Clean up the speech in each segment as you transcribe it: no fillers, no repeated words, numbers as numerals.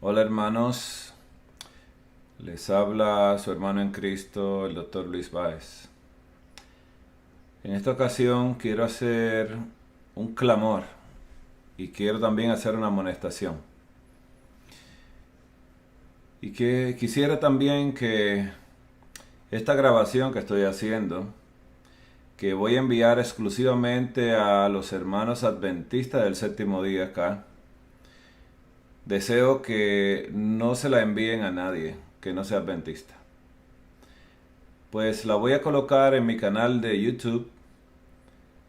Hola hermanos, les habla su hermano en Cristo, el doctor Luis Báez. En esta ocasión quiero hacer un clamor y quiero también hacer una amonestación. Y que quisiera también que esta grabación que estoy haciendo, que voy a enviar exclusivamente a los hermanos adventistas del séptimo día acá, deseo que no se la envíen a nadie que no sea adventista. Pues la voy a colocar en mi canal de YouTube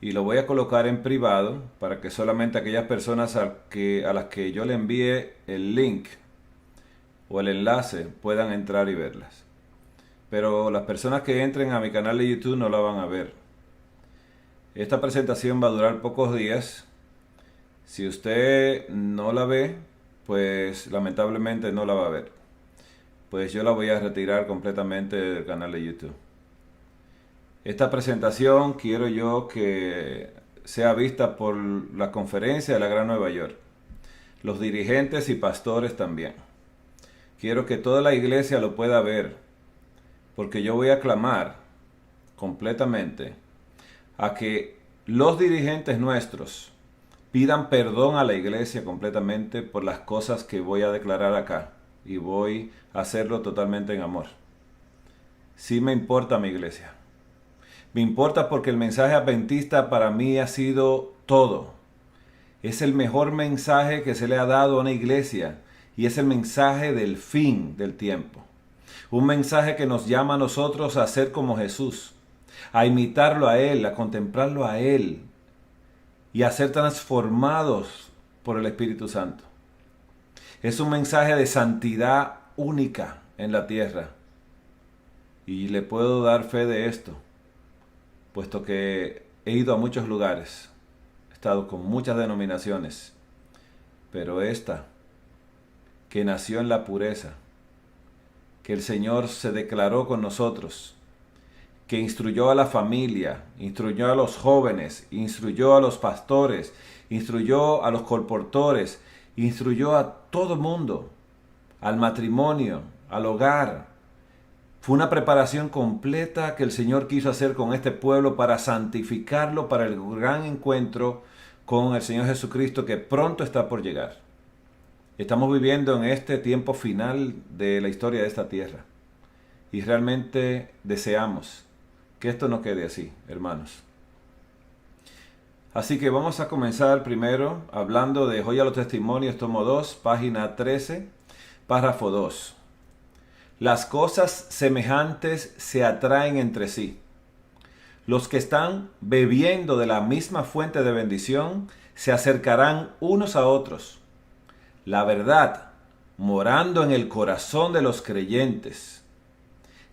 y lo voy a colocar en privado para que solamente aquellas personas a las que yo le envíe el link o el enlace puedan entrar y verlas. Pero las personas que entren a mi canal de YouTube no la van a ver. Esta presentación va a durar pocos días. Si usted no la ve, pues lamentablemente no la va a ver. Pues yo la voy a retirar completamente del canal de YouTube. Esta presentación quiero yo que sea vista por la conferencia de la Gran Nueva York, los dirigentes y pastores también. Quiero que toda la iglesia lo pueda ver, porque yo voy a clamar completamente a que los dirigentes nuestros pidan perdón a la iglesia completamente por las cosas que voy a declarar acá, y voy a hacerlo totalmente en amor. Sí me importa mi iglesia. Me importa porque el mensaje adventista para mí ha sido todo. Es el mejor mensaje que se le ha dado a una iglesia y es el mensaje del fin del tiempo. Un mensaje que nos llama a nosotros a ser como Jesús, a imitarlo a Él, a contemplarlo a Él y a ser transformados por el Espíritu Santo. Es un mensaje de santidad única en la tierra y le puedo dar fe de esto, puesto que he ido a muchos lugares, he estado con muchas denominaciones, pero esta, que nació en la pureza, que el Señor se declaró con nosotros, que instruyó a la familia, instruyó a los jóvenes, instruyó a los pastores, instruyó a los colportores, instruyó a todo mundo, al matrimonio, al hogar. Fue una preparación completa que el Señor quiso hacer con este pueblo para santificarlo para el gran encuentro con el Señor Jesucristo que pronto está por llegar. Estamos viviendo en este tiempo final de la historia de esta tierra y realmente deseamos que esto no quede así, hermanos. Así que vamos a comenzar primero hablando de Joya a los Testimonios, tomo 2, página 13, párrafo 2. Las cosas semejantes se atraen entre sí. Los que están bebiendo de la misma fuente de bendición se acercarán unos a otros. La verdad, morando en el corazón de los creyentes,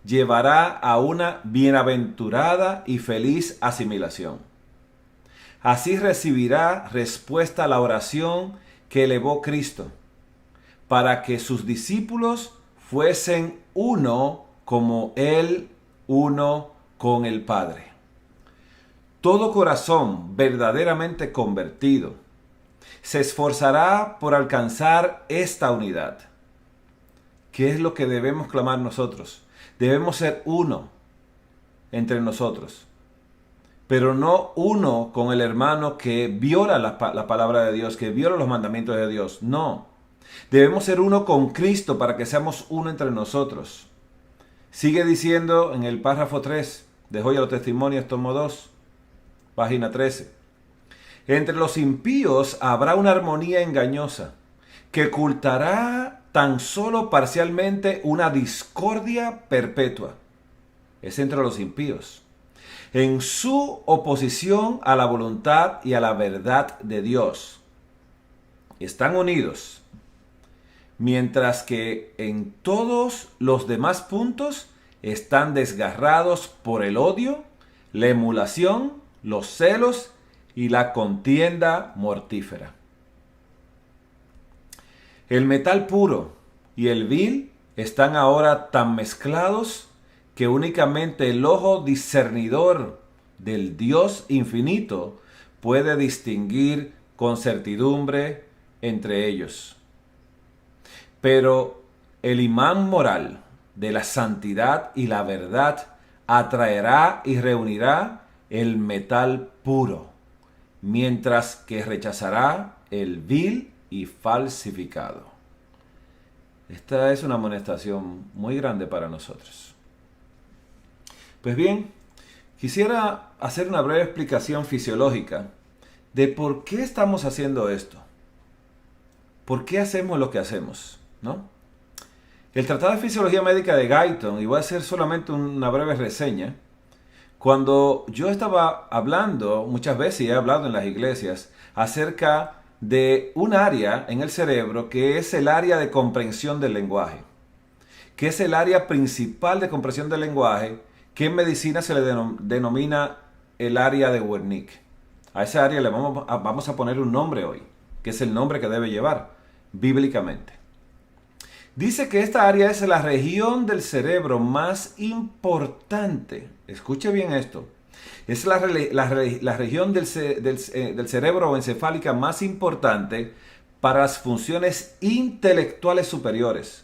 llevará a una bienaventurada y feliz asimilación. Así recibirá respuesta a la oración que elevó Cristo, para que sus discípulos fuesen uno como Él uno con el Padre. Todo corazón verdaderamente convertido se esforzará por alcanzar esta unidad. ¿Qué es lo que debemos clamar nosotros? Debemos ser uno entre nosotros, pero no uno con el hermano que viola la palabra de Dios, que viola los mandamientos de Dios. No. Debemos ser uno con Cristo para que seamos uno entre nosotros. Sigue diciendo en el párrafo 3 de Joya a los Testimonios, tomo 2, página 13. Entre los impíos habrá una armonía engañosa que ocultará tan solo parcialmente una discordia perpetua. Es entre los impíos, en su oposición a la voluntad y a la verdad de Dios. Están unidos, mientras que en todos los demás puntos están desgarrados por el odio, la emulación, los celos y la contienda mortífera. El metal puro y el vil están ahora tan mezclados que únicamente el ojo discernidor del Dios infinito puede distinguir con certidumbre entre ellos. Pero el imán moral de la santidad y la verdad atraerá y reunirá el metal puro, mientras que rechazará el vil y falsificado. Esta es una amonestación muy grande para nosotros. Pues bien, quisiera hacer una breve explicación fisiológica de por qué estamos haciendo esto. ¿Por qué hacemos lo que hacemos? ¿No? El Tratado de Fisiología Médica de Guyton, y voy a hacer solamente una breve reseña, cuando yo estaba hablando, muchas veces y he hablado en las iglesias, acerca de un área en el cerebro que es el área de comprensión del lenguaje, que es el área principal de comprensión del lenguaje, que en medicina se le denomina el área de Wernicke. A esa área le vamos a poner un nombre hoy, que es el nombre que debe llevar bíblicamente. Dice que esta área es la región del cerebro más importante. Escuche bien esto. Es la región del cerebro encefálica más importante para las funciones intelectuales superiores,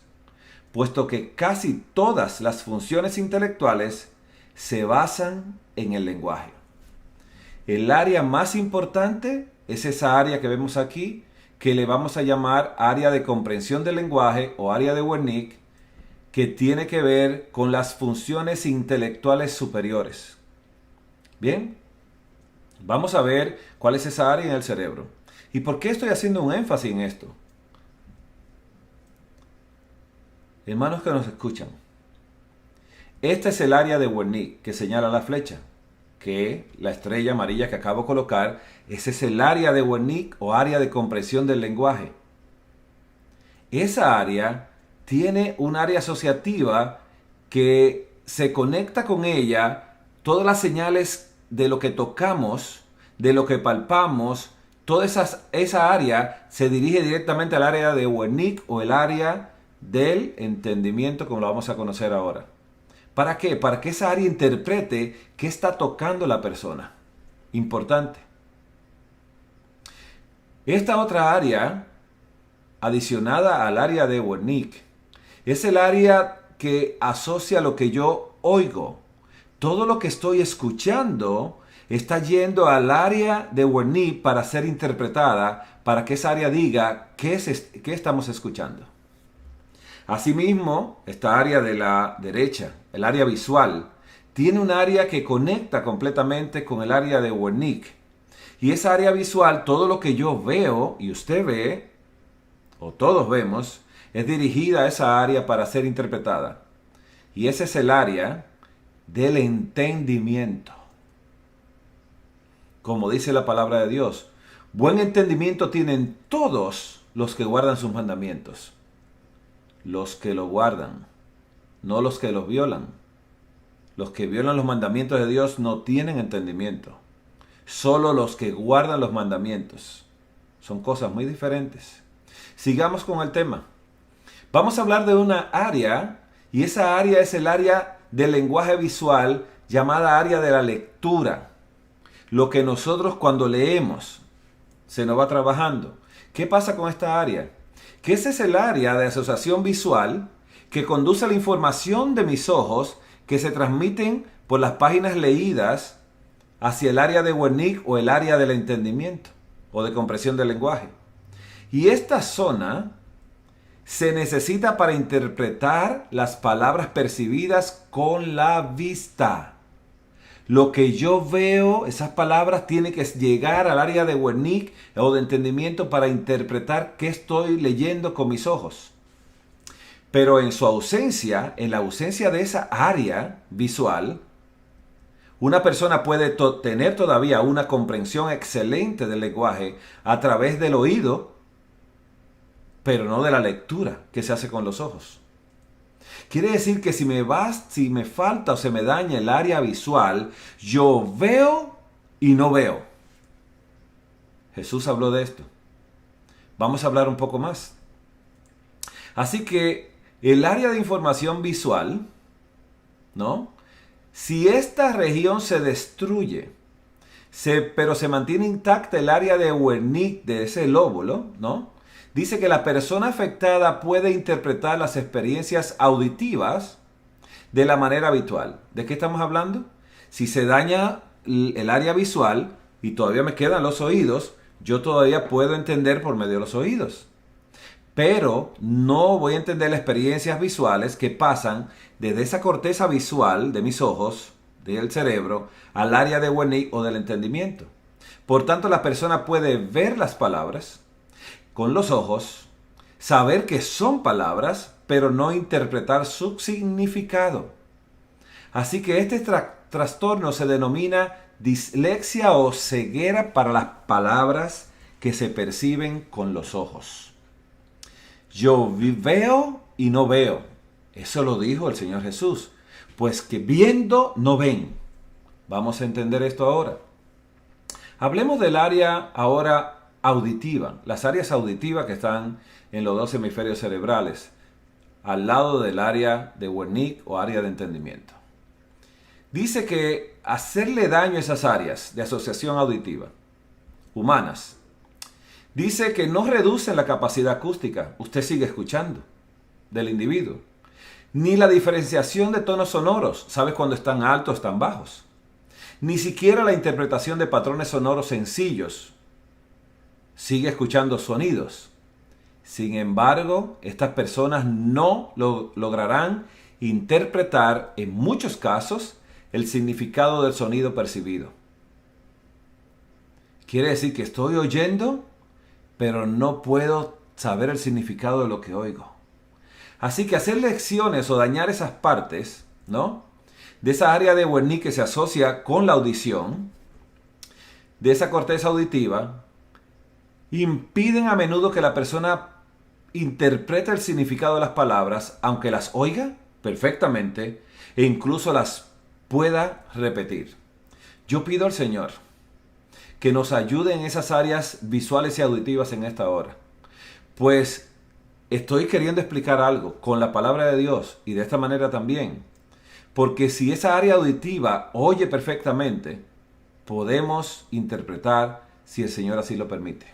puesto que casi todas las funciones intelectuales se basan en el lenguaje. El área más importante es esa área que vemos aquí, que le vamos a llamar área de comprensión del lenguaje o área de Wernicke, que tiene que ver con las funciones intelectuales superiores. Bien, vamos a ver cuál es esa área en el cerebro. ¿Y por qué estoy haciendo un énfasis en esto? Hermanos que nos escuchan, este es el área de Wernicke que señala la flecha, que la estrella amarilla que acabo de colocar, ese es el área de Wernicke o área de comprensión del lenguaje. Esa área tiene un área asociativa que se conecta con ella todas las señales de lo que tocamos, de lo que palpamos, toda esa área se dirige directamente al área de Wernicke o el área del entendimiento, como lo vamos a conocer ahora. ¿Para qué? Para que esa área interprete qué está tocando la persona. Importante. Esta otra área, adicionada al área de Wernicke, es el área que asocia lo que yo oigo. Todo lo que estoy escuchando está yendo al área de Wernicke para ser interpretada, para que esa área diga qué estamos escuchando. Asimismo, esta área de la derecha, el área visual, tiene un área que conecta completamente con el área de Wernicke. Y esa área visual, todo lo que yo veo y usted ve, o todos vemos, es dirigida a esa área para ser interpretada. Y ese es el área del entendimiento. Como dice la palabra de Dios, buen entendimiento tienen todos los que guardan sus mandamientos. Los que lo guardan, no los que los violan. Los que violan los mandamientos de Dios no tienen entendimiento. Solo los que guardan los mandamientos. Son cosas muy diferentes. Sigamos con el tema. Vamos a hablar de una área, y esa área es el área del lenguaje visual llamada área de la lectura. Lo que nosotros cuando leemos se nos va trabajando. ¿Qué pasa con esta área? Que ese es el área de asociación visual que conduce a la información de mis ojos que se transmiten por las páginas leídas hacia el área de Wernicke o el área del entendimiento o de comprensión del lenguaje. Y esta zona se necesita para interpretar las palabras percibidas con la vista. Lo que yo veo, esas palabras tienen que llegar al área de Wernicke o de entendimiento para interpretar qué estoy leyendo con mis ojos. Pero en su ausencia, en la ausencia de esa área visual, una persona puede tener todavía una comprensión excelente del lenguaje a través del oído, pero no de la lectura que se hace con los ojos. Quiere decir que si me falta o se me daña el área visual, yo veo y no veo. Jesús habló de esto. Vamos a hablar un poco más. Así que el área de información visual, ¿no? Si esta región se destruye, pero se mantiene intacta el área de Wernicke de ese lóbulo, ¿no? Dice que la persona afectada puede interpretar las experiencias auditivas de la manera habitual. ¿De qué estamos hablando? Si se daña el área visual y todavía me quedan los oídos, yo todavía puedo entender por medio de los oídos. Pero no voy a entender las experiencias visuales que pasan desde esa corteza visual de mis ojos, del cerebro, al área de Wernicke o del entendimiento. Por tanto, la persona puede ver las palabras con los ojos, saber que son palabras, pero no interpretar su significado. Así que este trastorno se denomina dislexia o ceguera para las palabras que se perciben con los ojos. Yo veo y no veo. Eso lo dijo el Señor Jesús. Pues que viendo no ven. Vamos a entender esto ahora. Hablemos del área ahora auditiva. Las áreas auditivas que están en los dos hemisferios cerebrales. Al lado del área de Wernicke o área de entendimiento. Dice que hacerle daño a esas áreas de asociación auditiva humanas. Dice que no reduce la capacidad acústica, usted sigue escuchando, del individuo. Ni la diferenciación de tonos sonoros, sabe cuando están altos o están bajos. Ni siquiera la interpretación de patrones sonoros sencillos, sigue escuchando sonidos. Sin embargo, estas personas no lograrán interpretar, en muchos casos, el significado del sonido percibido. Quiere decir que estoy oyendo, pero no puedo saber el significado de lo que oigo. Así que hacer lecciones o dañar esas partes, ¿no?, de esa área de Wernicke que se asocia con la audición, de esa corteza auditiva, impiden a menudo que la persona interprete el significado de las palabras, aunque las oiga perfectamente e incluso las pueda repetir. Yo pido al Señor que nos ayude en esas áreas visuales y auditivas en esta hora. Pues estoy queriendo explicar algo con la palabra de Dios y de esta manera también. Porque si esa área auditiva oye perfectamente, podemos interpretar si el Señor así lo permite.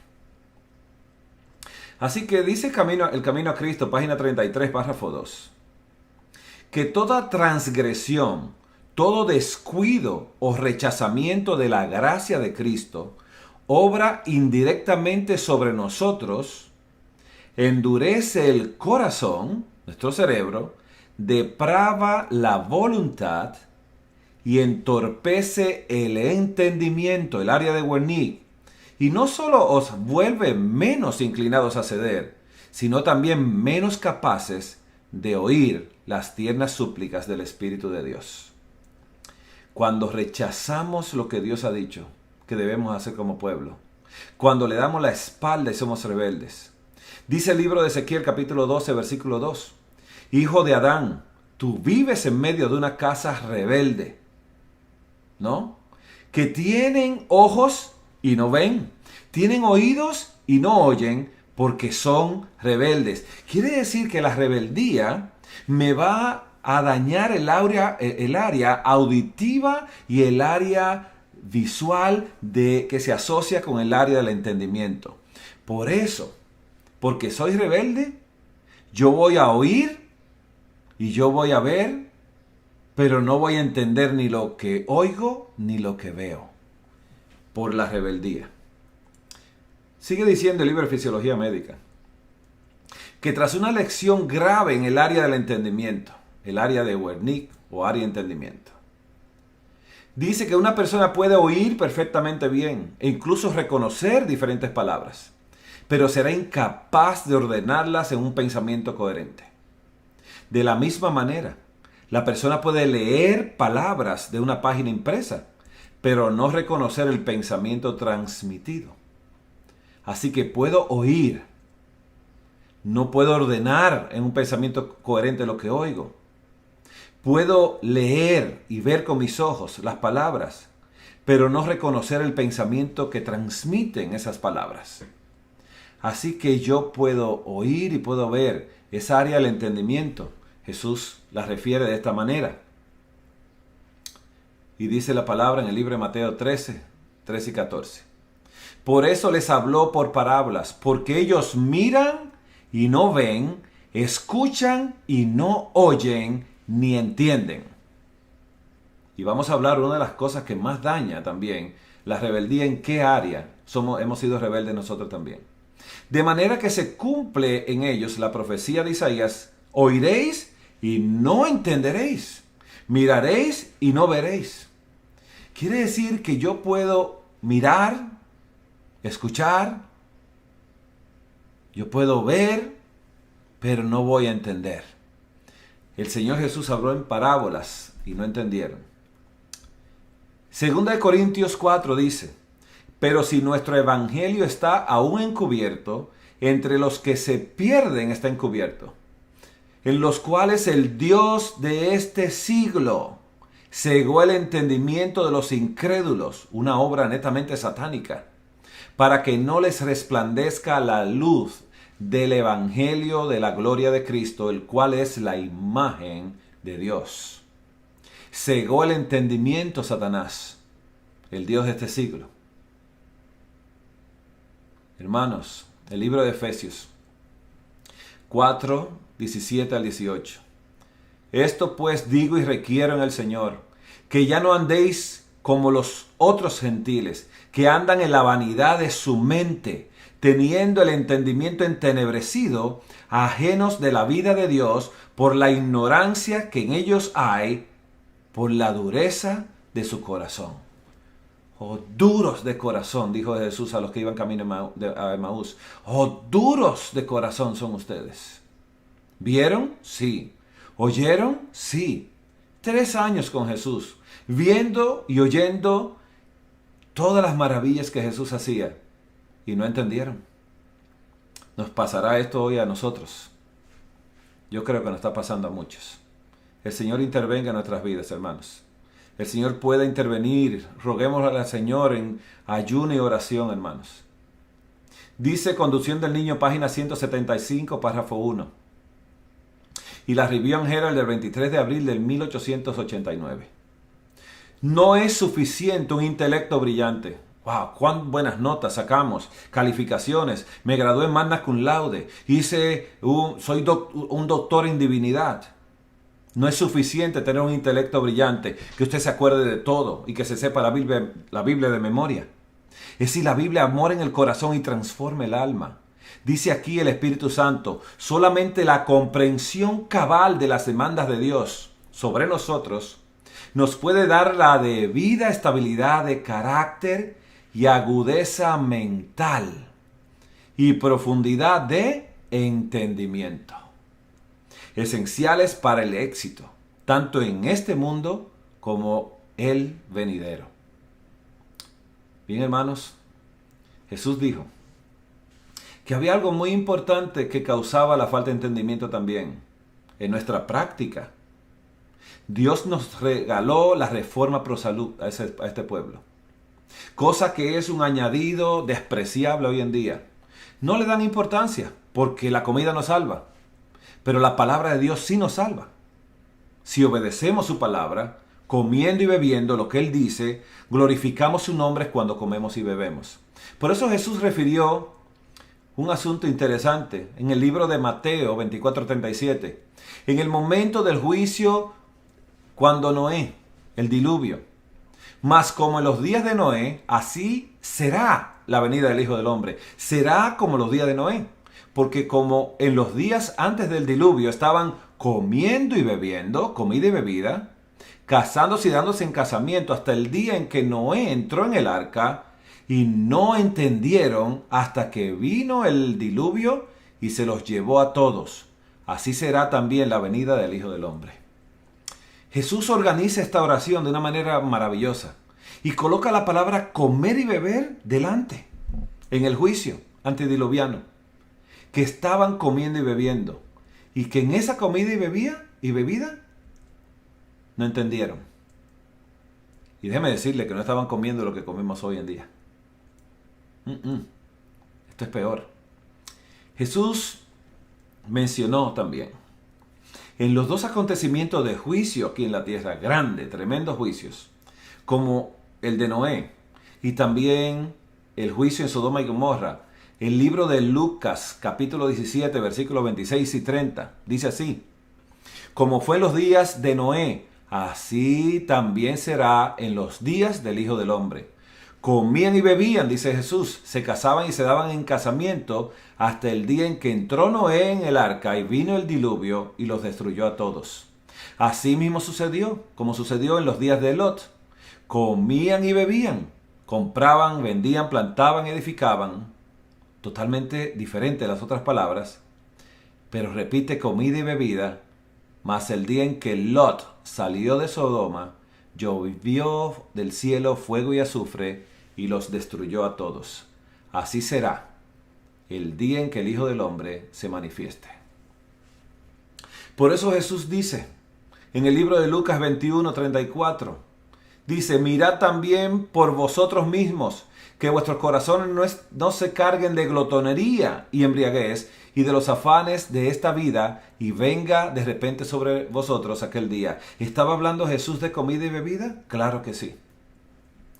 Así que dice el camino a Cristo, página 33, párrafo 2. Que toda transgresión, todo descuido o rechazamiento de la gracia de Cristo obra indirectamente sobre nosotros, endurece el corazón, nuestro cerebro, deprava la voluntad y entorpece el entendimiento, el área de Wernicke, y no solo os vuelve menos inclinados a ceder, sino también menos capaces de oír las tiernas súplicas del Espíritu de Dios. Cuando rechazamos lo que Dios ha dicho que debemos hacer como pueblo, cuando le damos la espalda y somos rebeldes. Dice el libro de Ezequiel capítulo 12, versículo 2. Hijo de Adán, tú vives en medio de una casa rebelde, ¿no? Que tienen ojos y no ven, tienen oídos y no oyen porque son rebeldes. Quiere decir que la rebeldía me va a dañar el área auditiva y el área visual que se asocia con el área del entendimiento. Por eso, porque soy rebelde, yo voy a oír y yo voy a ver, pero no voy a entender ni lo que oigo ni lo que veo, por la rebeldía. Sigue diciendo el libro de Fisiología Médica, que tras una lección grave en el área del entendimiento, el área de Wernicke o área de entendimiento, dice que una persona puede oír perfectamente bien e incluso reconocer diferentes palabras, pero será incapaz de ordenarlas en un pensamiento coherente. De la misma manera, la persona puede leer palabras de una página impresa, pero no reconocer el pensamiento transmitido. Así que puedo oír, no puedo ordenar en un pensamiento coherente lo que oigo. Puedo leer y ver con mis ojos las palabras, pero no reconocer el pensamiento que transmiten esas palabras. Así que yo puedo oír y puedo ver esa área del entendimiento. Jesús la refiere de esta manera. Y dice la palabra en el libro de Mateo 13, 13 y 14. Por eso les habló por parábolas, porque ellos miran y no ven, escuchan y no oyen ni entienden. Y vamos a hablar de una de las cosas que más daña también la rebeldía. ¿En qué área hemos sido rebeldes nosotros también? De manera que se cumple en ellos la profecía de Isaías: oiréis y no entenderéis, miraréis y no veréis. Quiere decir que yo puedo mirar, escuchar, yo puedo ver, pero no voy a entender. El Señor Jesús habló en parábolas y no entendieron. Segunda de Corintios 4 dice: pero si nuestro evangelio está aún encubierto, entre los que se pierden está encubierto, en los cuales el Dios de este siglo cegó el entendimiento de los incrédulos, una obra netamente satánica, para que no les resplandezca la luz del evangelio de la gloria de Cristo, el cual es la imagen de Dios. Cegó el entendimiento Satanás, el Dios de este siglo. Hermanos, el libro de Efesios 4, 17 al 18. Esto pues digo y requiero en el Señor, que ya no andéis como los otros gentiles, que andan en la vanidad de su mente, teniendo el entendimiento entenebrecido, ajenos de la vida de Dios, por la ignorancia que en ellos hay, por la dureza de su corazón. Oh, duros de corazón, dijo Jesús a los que iban camino a Emaús. Oh, duros de corazón son ustedes. ¿Vieron? Sí. ¿Oyeron? Sí. 3 años con Jesús, viendo y oyendo todas las maravillas que Jesús hacía, y no entendieron. Nos pasará esto hoy a nosotros. Yo creo que nos está pasando a muchos. El Señor intervenga en nuestras vidas, hermanos. El Señor puede intervenir. Roguémosle al Señor en ayuno y oración, hermanos. Dice Conducción del Niño, página 175, párrafo 1. Y la Review and Herald del 23 de abril del 1889. No es suficiente un intelecto brillante. ¡Wow! ¡Cuán buenas notas sacamos! Calificaciones. Me gradué en magna cum laude. Soy un doctor en divinidad. No es suficiente tener un intelecto brillante, que usted se acuerde de todo y que se sepa la Biblia de memoria. Es si la Biblia mora en el corazón y transforma el alma. Dice aquí el Espíritu Santo: solamente la comprensión cabal de las demandas de Dios sobre nosotros nos puede dar la debida estabilidad de carácter y agudeza mental y profundidad de entendimiento, esenciales para el éxito, tanto en este mundo como el venidero. Bien, hermanos, Jesús dijo que había algo muy importante que causaba la falta de entendimiento también en nuestra práctica. Dios nos regaló la reforma pro salud a este pueblo, cosa que es un añadido despreciable hoy en día. No le dan importancia porque la comida nos salva, pero la palabra de Dios sí nos salva. Si obedecemos su palabra, comiendo y bebiendo lo que Él dice, glorificamos su nombre cuando comemos y bebemos. Por eso Jesús refirió un asunto interesante en el libro de Mateo 24:37. En el momento del juicio, cuando Noé, el diluvio. Mas como en los días de Noé, así será la venida del Hijo del Hombre. Será como los días de Noé. Porque como en los días antes del diluvio estaban comiendo y bebiendo, comida y bebida, casándose y dándose en casamiento hasta el día en que Noé entró en el arca, y no entendieron hasta que vino el diluvio y se los llevó a todos. Así será también la venida del Hijo del Hombre. Jesús organiza esta oración de una manera maravillosa y coloca la palabra comer y beber delante, en el juicio antediluviano, que estaban comiendo y bebiendo, y que en esa comida y bebida no entendieron. Y déjeme decirle que no estaban comiendo lo que comemos hoy en día. Esto es peor. Jesús mencionó también en los 2 acontecimientos de juicio aquí en la tierra, grandes, tremendos juicios, como el de Noé y también el juicio en Sodoma y Gomorra. El libro de Lucas, capítulo 17, versículos 26 y 30, dice así: como fue en los días de Noé, así también será en los días del Hijo del Hombre. Comían y bebían, dice Jesús, se casaban y se daban en casamiento hasta el día en que entró Noé en el arca y vino el diluvio y los destruyó a todos. Así mismo sucedió, como sucedió en los días de Lot. Comían y bebían, compraban, vendían, plantaban, edificaban. Totalmente diferente a las otras palabras, pero repite comida y bebida. Mas el día en que Lot salió de Sodoma, llovió del cielo fuego y azufre y los destruyó a todos. Así será el día en que el Hijo del Hombre se manifieste. Por eso Jesús dice en el libro de Lucas 21:34, dice: mirad también por vosotros mismos, que vuestros corazones no se carguen de glotonería y embriaguez y de los afanes de esta vida, y venga de repente sobre vosotros aquel día. ¿Estaba hablando Jesús de comida y bebida? Claro que sí.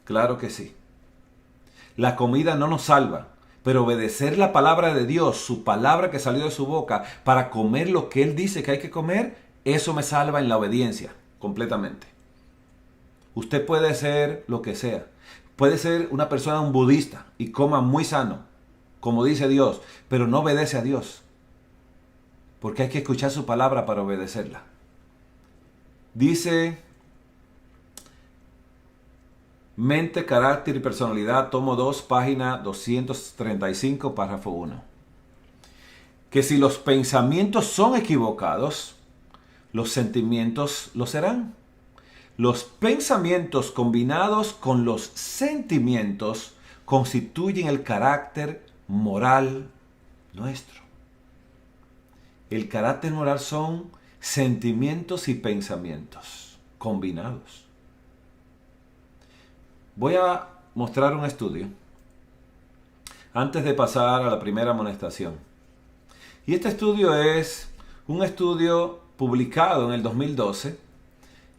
Claro que sí. La comida no nos salva, pero obedecer la palabra de Dios, su palabra que salió de su boca, para comer lo que Él dice que hay que comer, eso me salva en la obediencia, completamente. Usted puede ser lo que sea. Puede ser una persona, un budista, y coma muy sano, como dice Dios, pero no obedece a Dios. Porque hay que escuchar su palabra para obedecerla. Dice Mente, Carácter y Personalidad, tomo 2, página 235, párrafo 1. Que si los pensamientos son equivocados, los sentimientos lo serán. Los pensamientos combinados con los sentimientos constituyen el carácter moral nuestro. El carácter moral son sentimientos y pensamientos combinados. Voy a mostrar un estudio antes de pasar a la primera amonestación. Y este estudio es un estudio publicado en el 2012.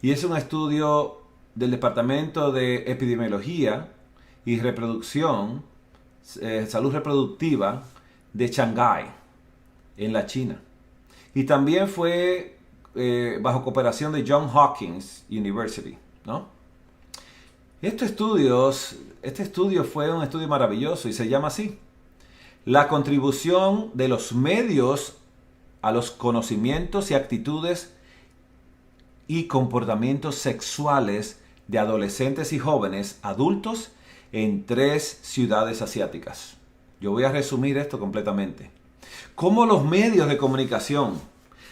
Y es un estudio del Departamento de Epidemiología y Reproducción, Salud Reproductiva de Shanghái, en la China. Y también fue bajo cooperación de Johns Hopkins University, ¿no? Este estudio fue un estudio maravilloso y se llama así: la contribución de los medios a los conocimientos y actitudes y comportamientos sexuales de adolescentes y jóvenes adultos en 3 ciudades asiáticas. Yo voy a resumir esto completamente. Cómo los medios de comunicación,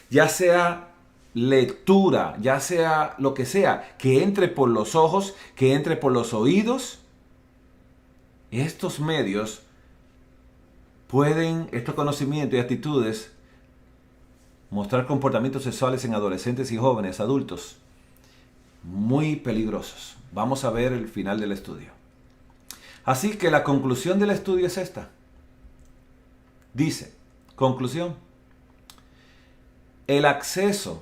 ya sea lectura, ya sea lo que sea, que entre por los ojos, que entre por los oídos, estos medios pueden, estos conocimientos y actitudes, mostrar comportamientos sexuales en adolescentes y jóvenes adultos muy peligrosos. Vamos a ver el final del estudio. Así que la conclusión del estudio es esta. Dice, conclusión: el acceso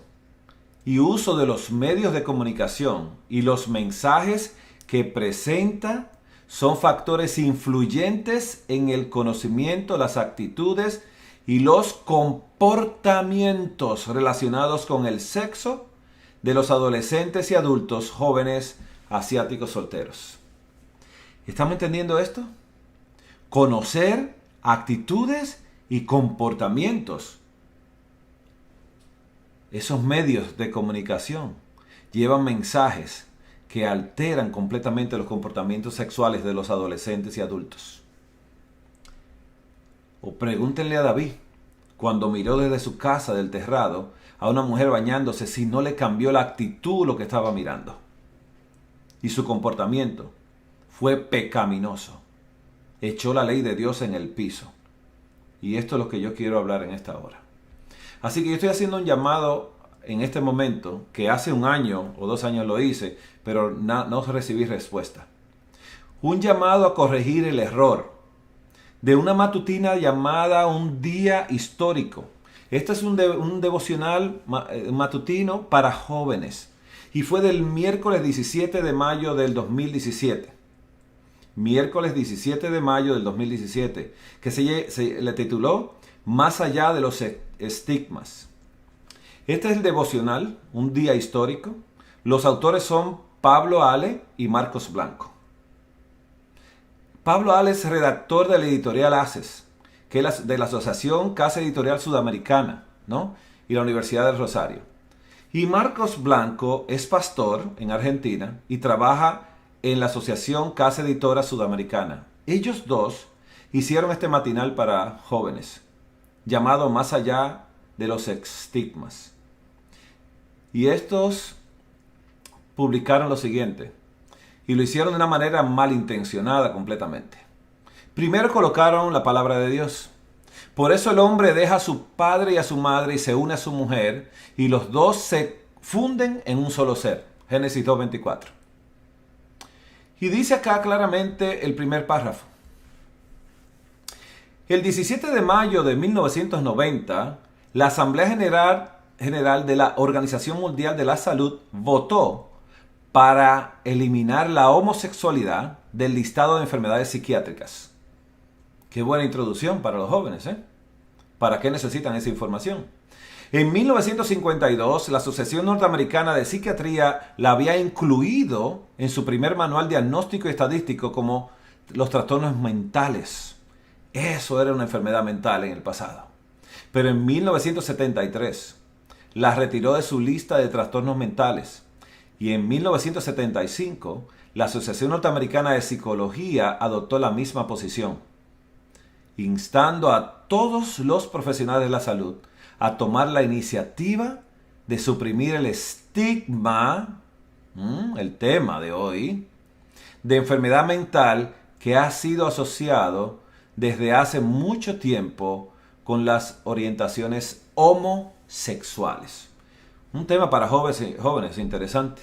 y uso de los medios de comunicación y los mensajes que presenta son factores influyentes en el conocimiento, las actitudes y los comportamientos relacionados con el sexo de los adolescentes y adultos jóvenes asiáticos solteros. ¿Estamos entendiendo esto? Conocer actitudes y comportamientos. Esos medios de comunicación llevan mensajes que alteran completamente los comportamientos sexuales de los adolescentes y adultos. O pregúntenle a David, cuando miró desde su casa del terrado a una mujer bañándose, si no le cambió la actitud lo que estaba mirando. Y su comportamiento fue pecaminoso. Echó la ley de Dios en el piso. Y esto es lo que yo quiero hablar en esta hora. Así que yo estoy haciendo un llamado en este momento, que hace 1 año o 2 años lo hice, pero no recibí respuesta. Un llamado a corregir el error de una matutina llamada Un Día Histórico. Este es un devocional matutino para jóvenes y fue del miércoles 17 de mayo del 2017. miércoles 17 de mayo del 2017, que se le tituló Más allá de los estigmas. Este es el devocional, un día histórico. Los autores son Pablo Ale y Marcos Blanco. Pablo Ale es redactor de la editorial ACES, que es de la Asociación Casa Editorial Sudamericana, ¿no? Y la Universidad del Rosario. Y Marcos Blanco es pastor en Argentina y trabaja en la Asociación Casa Editora Sudamericana. Ellos dos hicieron este matinal para jóvenes, llamado Más allá de los estigmas. Y estos publicaron lo siguiente, y lo hicieron de una manera malintencionada completamente. Primero colocaron la palabra de Dios. Por eso el hombre deja a su padre y a su madre y se une a su mujer, y los dos se funden en un solo ser. Génesis 2:24. Y dice acá claramente el primer párrafo. El 17 de mayo de 1990, la Asamblea General de la Organización Mundial de la Salud votó para eliminar la homosexualidad del listado de enfermedades psiquiátricas. Qué buena introducción para los jóvenes, ¿eh? ¿Para qué necesitan esa información? En 1952, la Asociación Norteamericana de Psiquiatría la había incluido en su primer manual diagnóstico y estadístico como los trastornos mentales. Eso era una enfermedad mental en el pasado. Pero en 1973 la retiró de su lista de trastornos mentales. Y en 1975 la Asociación Norteamericana de Psicología adoptó la misma posición, instando a todos los profesionales de la salud a tomar la iniciativa de suprimir el estigma, el tema de hoy, de enfermedad mental que ha sido asociado desde hace mucho tiempo con las orientaciones homosexuales. Un tema para jóvenes interesante.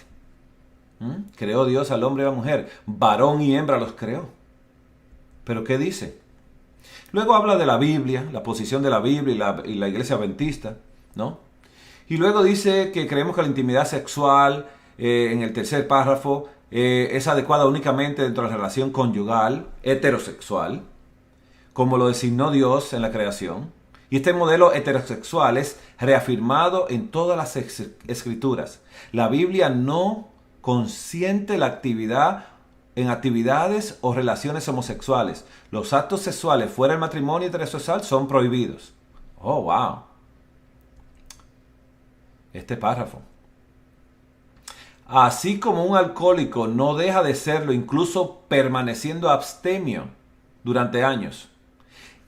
Creó Dios al hombre y a la mujer, varón y hembra los creó. ¿Pero qué dice? Luego habla de la Biblia, la posición de la Biblia y la iglesia adventista, ¿no? Y luego dice que creemos que la intimidad sexual, en el tercer párrafo, es adecuada únicamente dentro de la relación conyugal, heterosexual, como lo designó Dios en la creación. Y este modelo heterosexual es reafirmado en todas las escrituras. La Biblia no consiente la actividad en actividades o relaciones homosexuales. Los actos sexuales fuera del matrimonio heterosexual son prohibidos. Oh, wow. Este párrafo. Así como un alcohólico no deja de serlo, incluso permaneciendo abstemio durante años.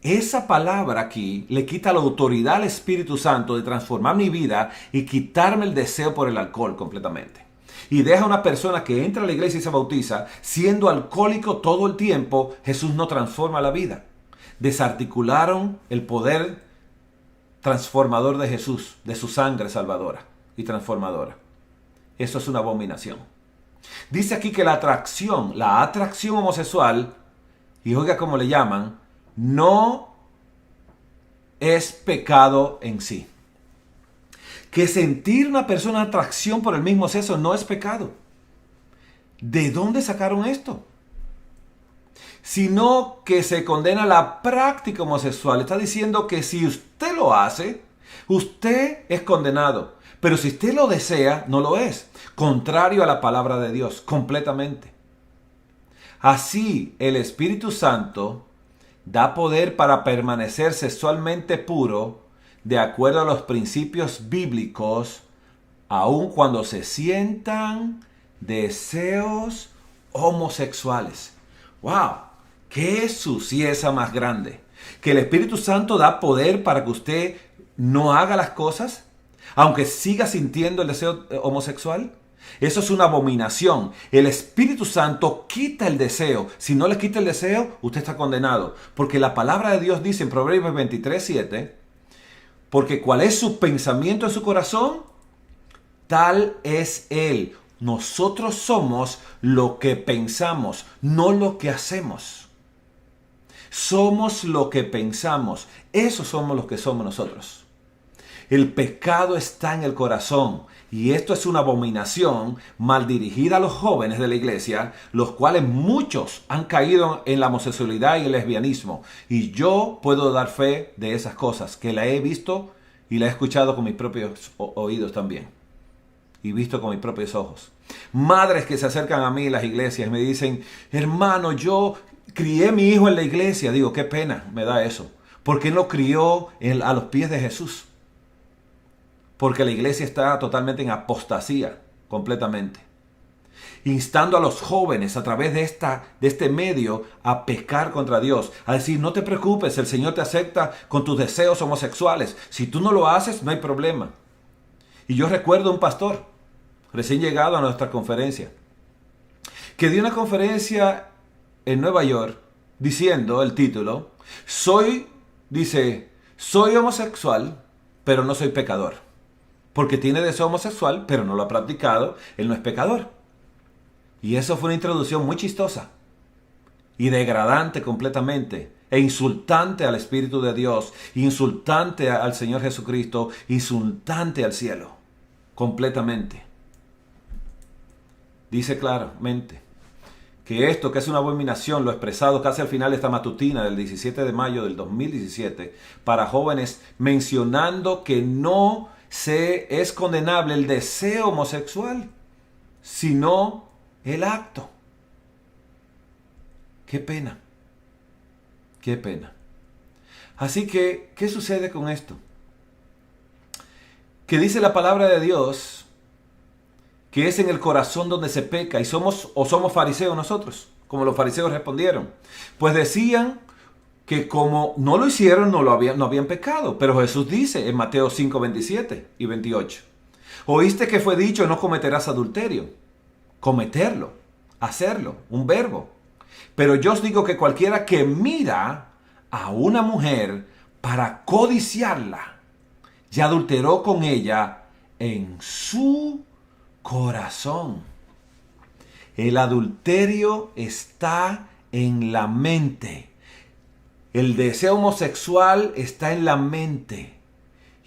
Esa palabra aquí le quita la autoridad al Espíritu Santo de transformar mi vida y quitarme el deseo por el alcohol completamente. Y deja a una persona que entra a la iglesia y se bautiza siendo alcohólico todo el tiempo. Jesús no transforma la vida. Desarticularon el poder transformador de Jesús, de su sangre salvadora y transformadora. Eso es una abominación. Dice aquí que la atracción homosexual, y oiga cómo le llaman, no es pecado en sí. Que sentir una persona atracción por el mismo sexo no es pecado. ¿De dónde sacaron esto? Sino que se condena la práctica homosexual. Está diciendo que si usted lo hace, usted es condenado. Pero si usted lo desea, no lo es. Contrario a la palabra de Dios, completamente. Así, el Espíritu Santo da poder para permanecer sexualmente puro de acuerdo a los principios bíblicos, aun cuando se sientan deseos homosexuales. ¡Wow! ¡Qué suciedad más grande! Que el Espíritu Santo da poder para que usted no haga las cosas, aunque siga sintiendo el deseo homosexual. Eso es una abominación. El Espíritu Santo quita el deseo. Si no le quita el deseo, usted está condenado. Porque la palabra de Dios dice en Proverbios 23:7, porque cuál es su pensamiento en su corazón, tal es él. Nosotros somos lo que pensamos, no lo que hacemos. Somos lo que pensamos. Eso somos los que somos nosotros. El pecado está en el corazón. Y esto es una abominación mal dirigida a los jóvenes de la iglesia, los cuales muchos han caído en la homosexualidad y el lesbianismo. Y yo puedo dar fe de esas cosas, que la he visto y la he escuchado con mis propios oídos también. Y visto con mis propios ojos. Madres que se acercan a mí en las iglesias y me dicen, hermano, yo crié a mi hijo en la iglesia. Digo, qué pena me da eso. Porque él lo crió a los pies de Jesús. Porque la iglesia está totalmente en apostasía, completamente. Instando a los jóvenes a través de este medio a pecar contra Dios. A decir, no te preocupes, el Señor te acepta con tus deseos homosexuales. Si tú no lo haces, no hay problema. Y yo recuerdo un pastor, recién llegado a nuestra conferencia, que dio una conferencia en Nueva York diciendo el título, soy homosexual, pero no soy pecador. Porque tiene deseo homosexual, pero no lo ha practicado, él no es pecador. Y eso fue una introducción muy chistosa y degradante completamente, e insultante al Espíritu de Dios, insultante al Señor Jesucristo, insultante al cielo, completamente. Dice claramente que esto, que es una abominación, lo expresado casi al final de esta matutina del 17 de mayo del 2017, para jóvenes, mencionando que no es condenable el deseo homosexual, sino el acto. Qué pena. Qué pena. Así que, ¿qué sucede con esto? Que dice la palabra de Dios que es en el corazón donde se peca, y somos fariseos nosotros, como los fariseos respondieron. Pues decían que como no lo hicieron, no habían pecado. Pero Jesús dice en Mateo 5, 27 y 28. Oíste que fue dicho, no cometerás adulterio. Cometerlo, hacerlo, un verbo. Pero yo os digo que cualquiera que mira a una mujer para codiciarla, ya adulteró con ella en su corazón. El adulterio está en la mente. El deseo homosexual está en la mente.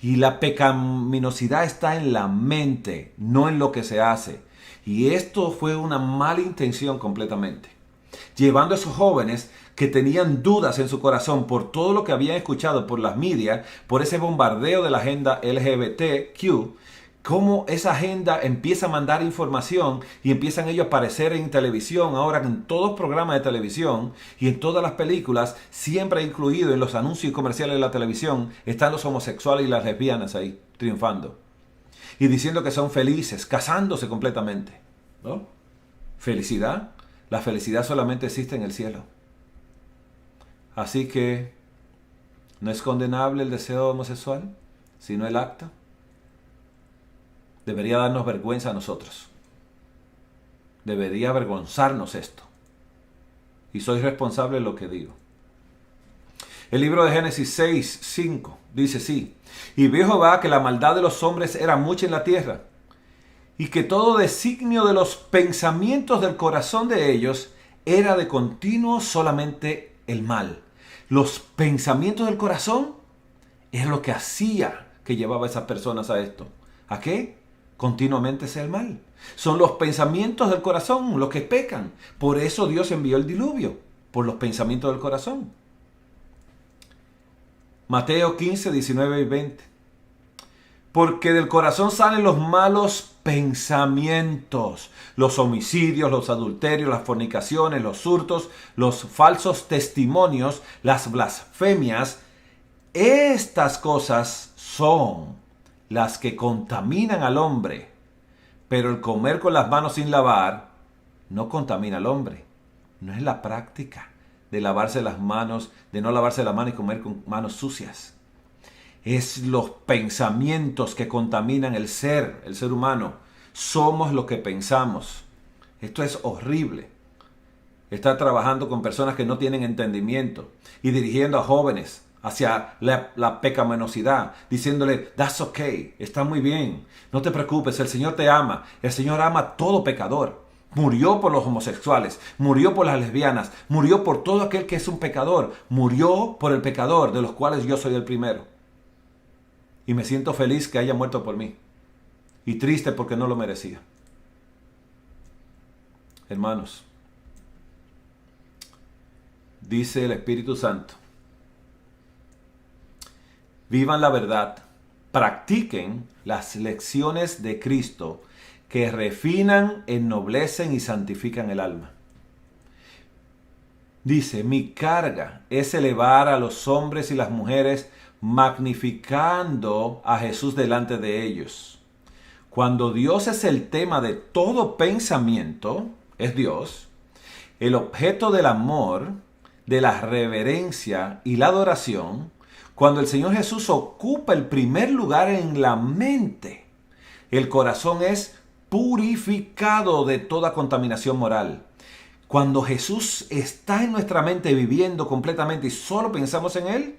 Y la pecaminosidad está en la mente, no en lo que se hace. Y esto fue una mala intención completamente. Llevando a esos jóvenes que tenían dudas en su corazón por todo lo que habían escuchado por las medias, por ese bombardeo de la agenda LGBTQ, cómo esa agenda empieza a mandar información y empiezan ellos a aparecer en televisión. Ahora en todos los programas de televisión y en todas las películas, siempre incluido en los anuncios comerciales de la televisión, están los homosexuales y las lesbianas ahí, triunfando. Y diciendo que son felices, casándose completamente. ¿No? ¿Felicidad? La felicidad solamente existe en el cielo. Así que, ¿no es condenable el deseo homosexual, sino el acto? Debería darnos vergüenza a nosotros. Debería avergonzarnos esto. Y soy responsable de lo que digo. El libro de Génesis 6, 5 dice así: y vio Jehová que la maldad de los hombres era mucha en la tierra, y que todo designio de los pensamientos del corazón de ellos era de continuo solamente el mal. Los pensamientos del corazón es lo que hacía que llevaba a esas personas a esto. ¿A qué? Continuamente es el mal. Son los pensamientos del corazón los que pecan. Por eso Dios envió el diluvio, por los pensamientos del corazón. Mateo 15, 19 y 20. Porque del corazón salen los malos pensamientos, los homicidios, los adulterios, las fornicaciones, los hurtos, los falsos testimonios, las blasfemias. Estas cosas son las que contaminan al hombre, pero el comer con las manos sin lavar no contamina al hombre. No es la práctica de lavarse las manos, de no lavarse la mano y comer con manos sucias. Es los pensamientos que contaminan el ser humano. Somos lo que pensamos. Esto es horrible. Estar trabajando con personas que no tienen entendimiento y dirigiendo a jóvenes hacia la pecaminosidad, diciéndole, that's okay, está muy bien, no te preocupes, el Señor te ama, el Señor ama a todo pecador. Murió por los homosexuales, murió por las lesbianas, murió por todo aquel que es un pecador, murió por el pecador, de los cuales yo soy el primero. Y me siento feliz que haya muerto por mí. Y triste porque no lo merecía. Hermanos, dice el Espíritu Santo, vivan la verdad, practiquen las lecciones de Cristo que refinan, ennoblecen y santifican el alma. Dice, mi carga es elevar a los hombres y las mujeres magnificando a Jesús delante de ellos. Cuando Dios es el tema de todo pensamiento, es Dios, el objeto del amor, de la reverencia y la adoración, cuando el Señor Jesús ocupa el primer lugar en la mente, el corazón es purificado de toda contaminación moral. Cuando Jesús está en nuestra mente viviendo completamente y solo pensamos en Él,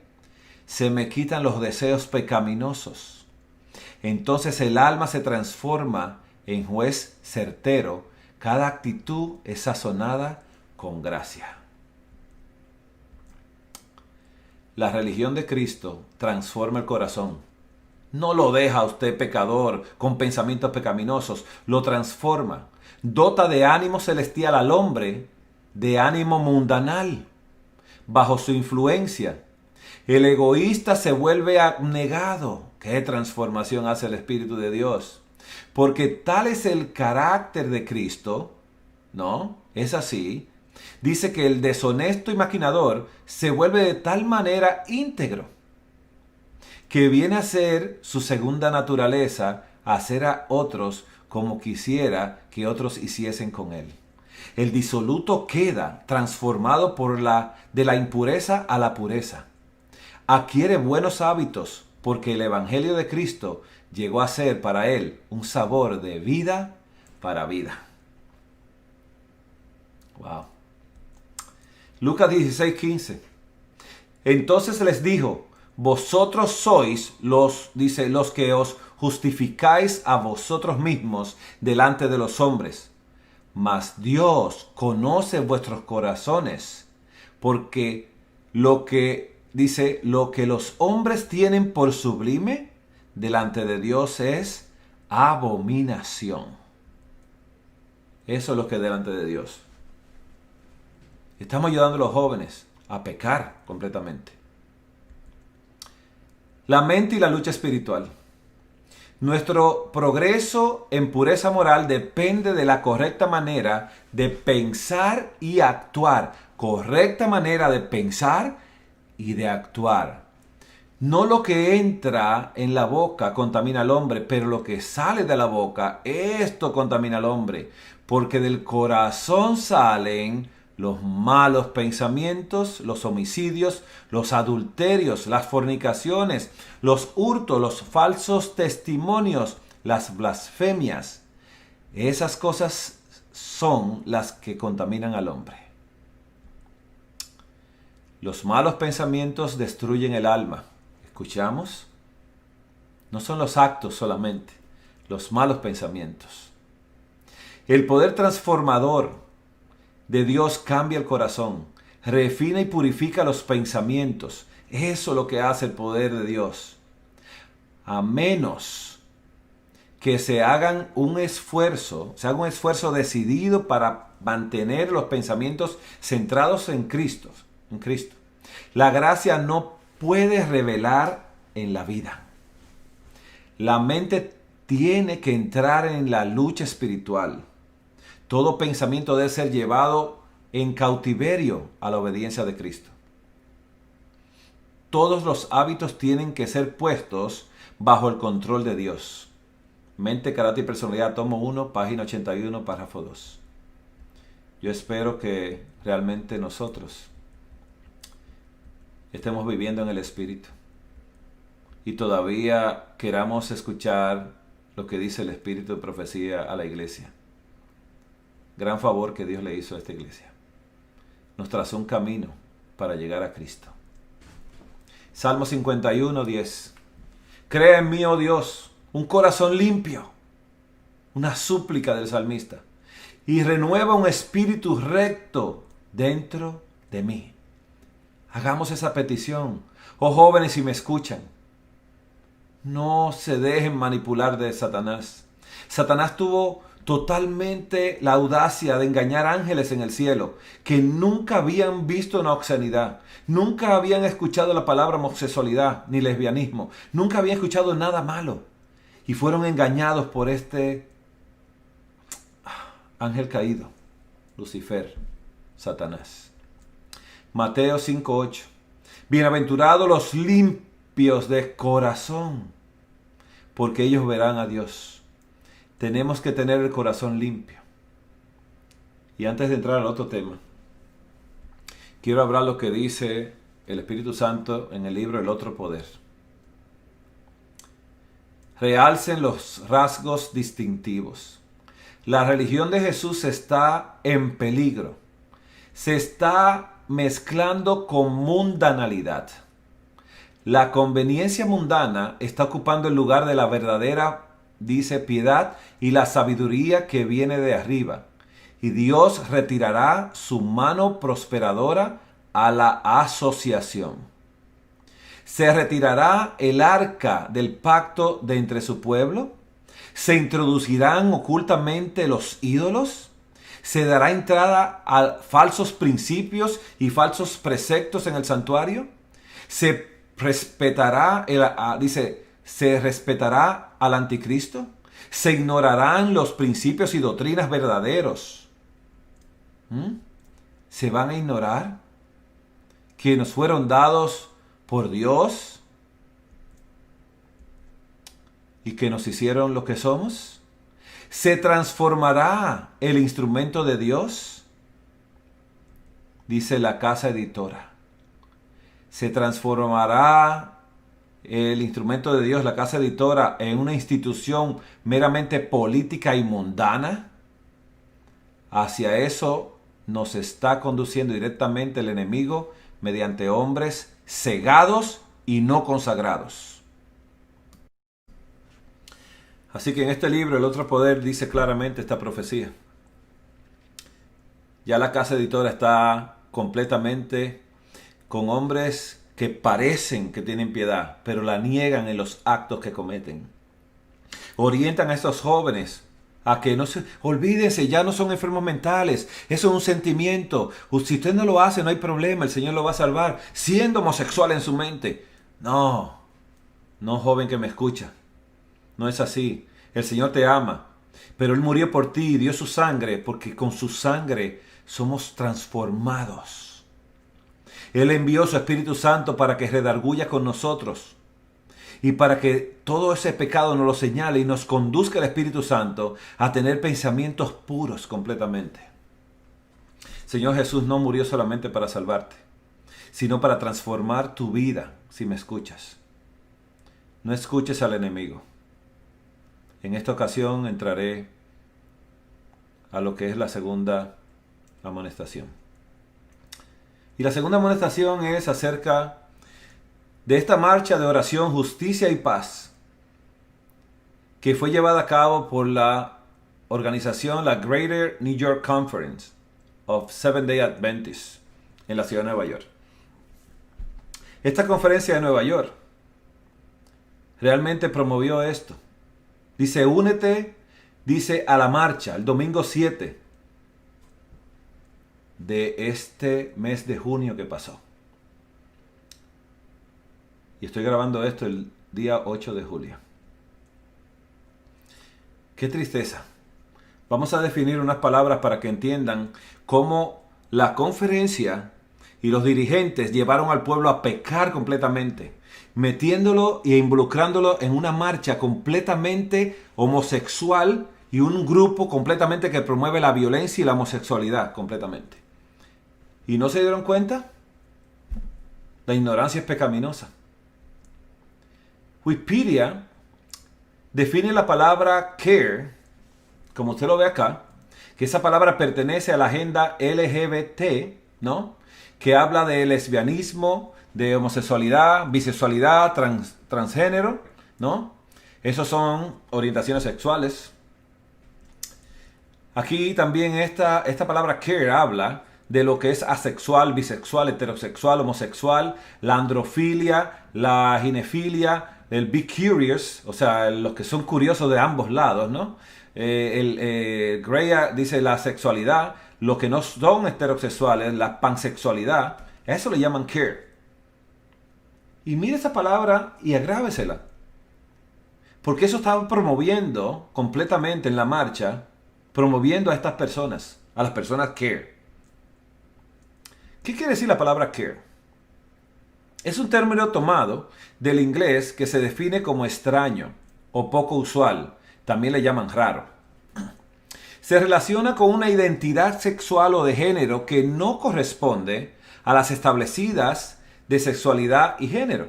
se me quitan los deseos pecaminosos. Entonces el alma se transforma en juez certero. Cada actitud es sazonada con gracia. La religión de Cristo transforma el corazón. No lo deja usted pecador con pensamientos pecaminosos, lo transforma. Dota de ánimo celestial al hombre, de ánimo mundanal, bajo su influencia. El egoísta se vuelve abnegado. ¿Qué transformación hace el Espíritu de Dios? Porque tal es el carácter de Cristo, ¿no? Es así. Dice que el deshonesto y maquinador se vuelve de tal manera íntegro que viene a ser su segunda naturaleza, hacer a otros como quisiera que otros hiciesen con él. El disoluto queda transformado de la impureza a la pureza. Adquiere buenos hábitos porque el Evangelio de Cristo llegó a ser para él un sabor de vida para vida. Wow. Lucas 16:15. Entonces les dijo, vosotros sois los que os justificáis a vosotros mismos delante de los hombres. Mas Dios conoce vuestros corazones, porque lo que los hombres tienen por sublime delante de Dios es abominación. Eso es lo que es delante de Dios. Estamos ayudando a los jóvenes a pecar completamente. La mente y la lucha espiritual. Nuestro progreso en pureza moral depende de la correcta manera de pensar y actuar. Correcta manera de pensar y de actuar. No lo que entra en la boca contamina al hombre, pero lo que sale de la boca, esto contamina al hombre. Porque del corazón salen los malos pensamientos, los homicidios, los adulterios, las fornicaciones, los hurtos, los falsos testimonios, las blasfemias. Esas cosas son las que contaminan al hombre. Los malos pensamientos destruyen el alma. ¿Escuchamos? No son los actos solamente, los malos pensamientos. El poder transformador de Dios cambia el corazón, refina y purifica los pensamientos. Eso es lo que hace el poder de Dios. A menos que se haga un esfuerzo decidido para mantener los pensamientos centrados en Cristo. La gracia no puede revelar en la vida. La mente tiene que entrar en la lucha espiritual. Todo pensamiento debe ser llevado en cautiverio a la obediencia de Cristo. Todos los hábitos tienen que ser puestos bajo el control de Dios. Mente, carácter y personalidad, tomo 1, página 81, párrafo 2. Yo espero que realmente nosotros estemos viviendo en el Espíritu y todavía queramos escuchar lo que dice el Espíritu de profecía a la iglesia. Gran favor que Dios le hizo a esta iglesia. Nos trazó un camino para llegar a Cristo. Salmo 51, 10. Crea en mí, oh Dios, un corazón limpio. Una súplica del salmista. Y renueva un espíritu recto dentro de mí. Hagamos esa petición. Oh jóvenes, si me escuchan, No se dejen manipular de Satanás. Satanás tuvo totalmente la audacia de engañar ángeles en el cielo, que nunca habían visto una obscenidad, nunca habían escuchado la palabra homosexualidad ni lesbianismo, nunca habían escuchado nada malo. Y fueron engañados por este ángel caído, Lucifer, Satanás. Mateo 5:8. Bienaventurados los limpios de corazón, porque ellos verán a Dios. Tenemos que tener el corazón limpio. Y antes de entrar al otro tema, quiero hablar lo que dice el Espíritu Santo en el libro El Otro Poder. Realcen los rasgos distintivos. La religión de Jesús está en peligro. Se está mezclando con mundanalidad. La conveniencia mundana está ocupando el lugar de la verdadera, dice, piedad y la sabiduría que viene de arriba. Y Dios retirará su mano prosperadora a la asociación. Se retirará el arca del pacto de entre su pueblo. Se introducirán ocultamente los ídolos. Se dará entrada a falsos principios y falsos preceptos en el santuario. Se respetará, se respetará al anticristo. Se ignorarán los principios y doctrinas verdaderos. Se van a ignorar que nos fueron dados por Dios y que nos hicieron lo que somos. ¿Se transformará el instrumento de Dios? Dice la casa editora. ¿Se transformará el instrumento de Dios, la casa editora, en una institución meramente política y mundana? Hacia eso nos está conduciendo directamente el enemigo mediante hombres cegados y no consagrados. Así que en este libro, El Otro Poder, dice claramente esta profecía. Ya la casa editora está completamente con hombres que parecen que tienen piedad, pero la niegan en los actos que cometen. Orientan a estos jóvenes a que no se olvídense, ya no son enfermos mentales, eso es un sentimiento. Si usted no lo hace, no hay problema, el Señor lo va a salvar, siendo homosexual en su mente. No, joven que me escucha. No es así. El Señor te ama, pero Él murió por ti y dio su sangre, porque con su sangre somos transformados. Él envió su Espíritu Santo para que redarguya con nosotros y para que todo ese pecado nos lo señale y nos conduzca el Espíritu Santo a tener pensamientos puros completamente. Señor Jesús no murió solamente para salvarte, sino para transformar tu vida, si me escuchas. No escuches al enemigo. En esta ocasión entraré a lo que es la segunda amonestación. Y la segunda amonestación es acerca de esta marcha de oración, justicia y paz que fue llevada a cabo por la organización, la Greater New York Conference of Seventh-day Adventists en la ciudad de Nueva York. Esta conferencia de Nueva York realmente promovió esto. Dice, únete, dice, a la marcha el domingo 7 de este mes de junio que pasó. Y estoy grabando esto el día 8 de julio. Qué tristeza. Vamos a definir unas palabras para que entiendan cómo la conferencia y los dirigentes llevaron al pueblo a pecar completamente, metiéndolo e involucrándolo en una marcha completamente homosexual y un grupo completamente que promueve la violencia y la homosexualidad completamente. ¿Y no se dieron cuenta? La ignorancia es pecaminosa. Wikipedia define la palabra care, como usted lo ve acá, que esa palabra pertenece a la agenda LGBT, ¿no? Que habla de lesbianismo, de homosexualidad, bisexualidad, transgénero, ¿no? Esos son orientaciones sexuales. Aquí también esta palabra care habla de lo que es asexual, bisexual, heterosexual, homosexual, la androfilia, la ginefilia, el be curious, o sea, los que son curiosos de ambos lados, ¿no? Gray dice la sexualidad, los que no son heterosexuales, la pansexualidad, a eso le llaman care. Y mire esa palabra y agrávesela. Porque eso estaba promoviendo completamente en la marcha, promoviendo a estas personas, a las personas care. ¿Qué quiere decir la palabra care? Es un término tomado del inglés que se define como extraño o poco usual. También le llaman raro. Se relaciona con una identidad sexual o de género que no corresponde a las establecidas de sexualidad y género.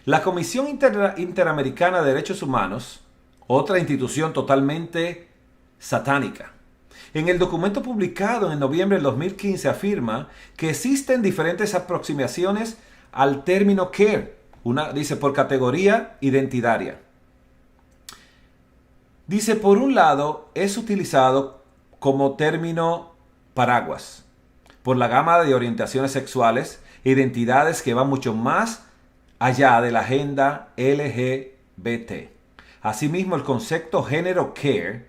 La Comisión Interamericana de Derechos Humanos, otra institución totalmente satánica, en el documento publicado en noviembre del 2015 afirma que existen diferentes aproximaciones al término care. Una dice por categoría identitaria. Dice, por un lado, es utilizado como término paraguas por la gama de orientaciones sexuales e identidades que van mucho más allá de la agenda LGBT. Asimismo, el concepto género care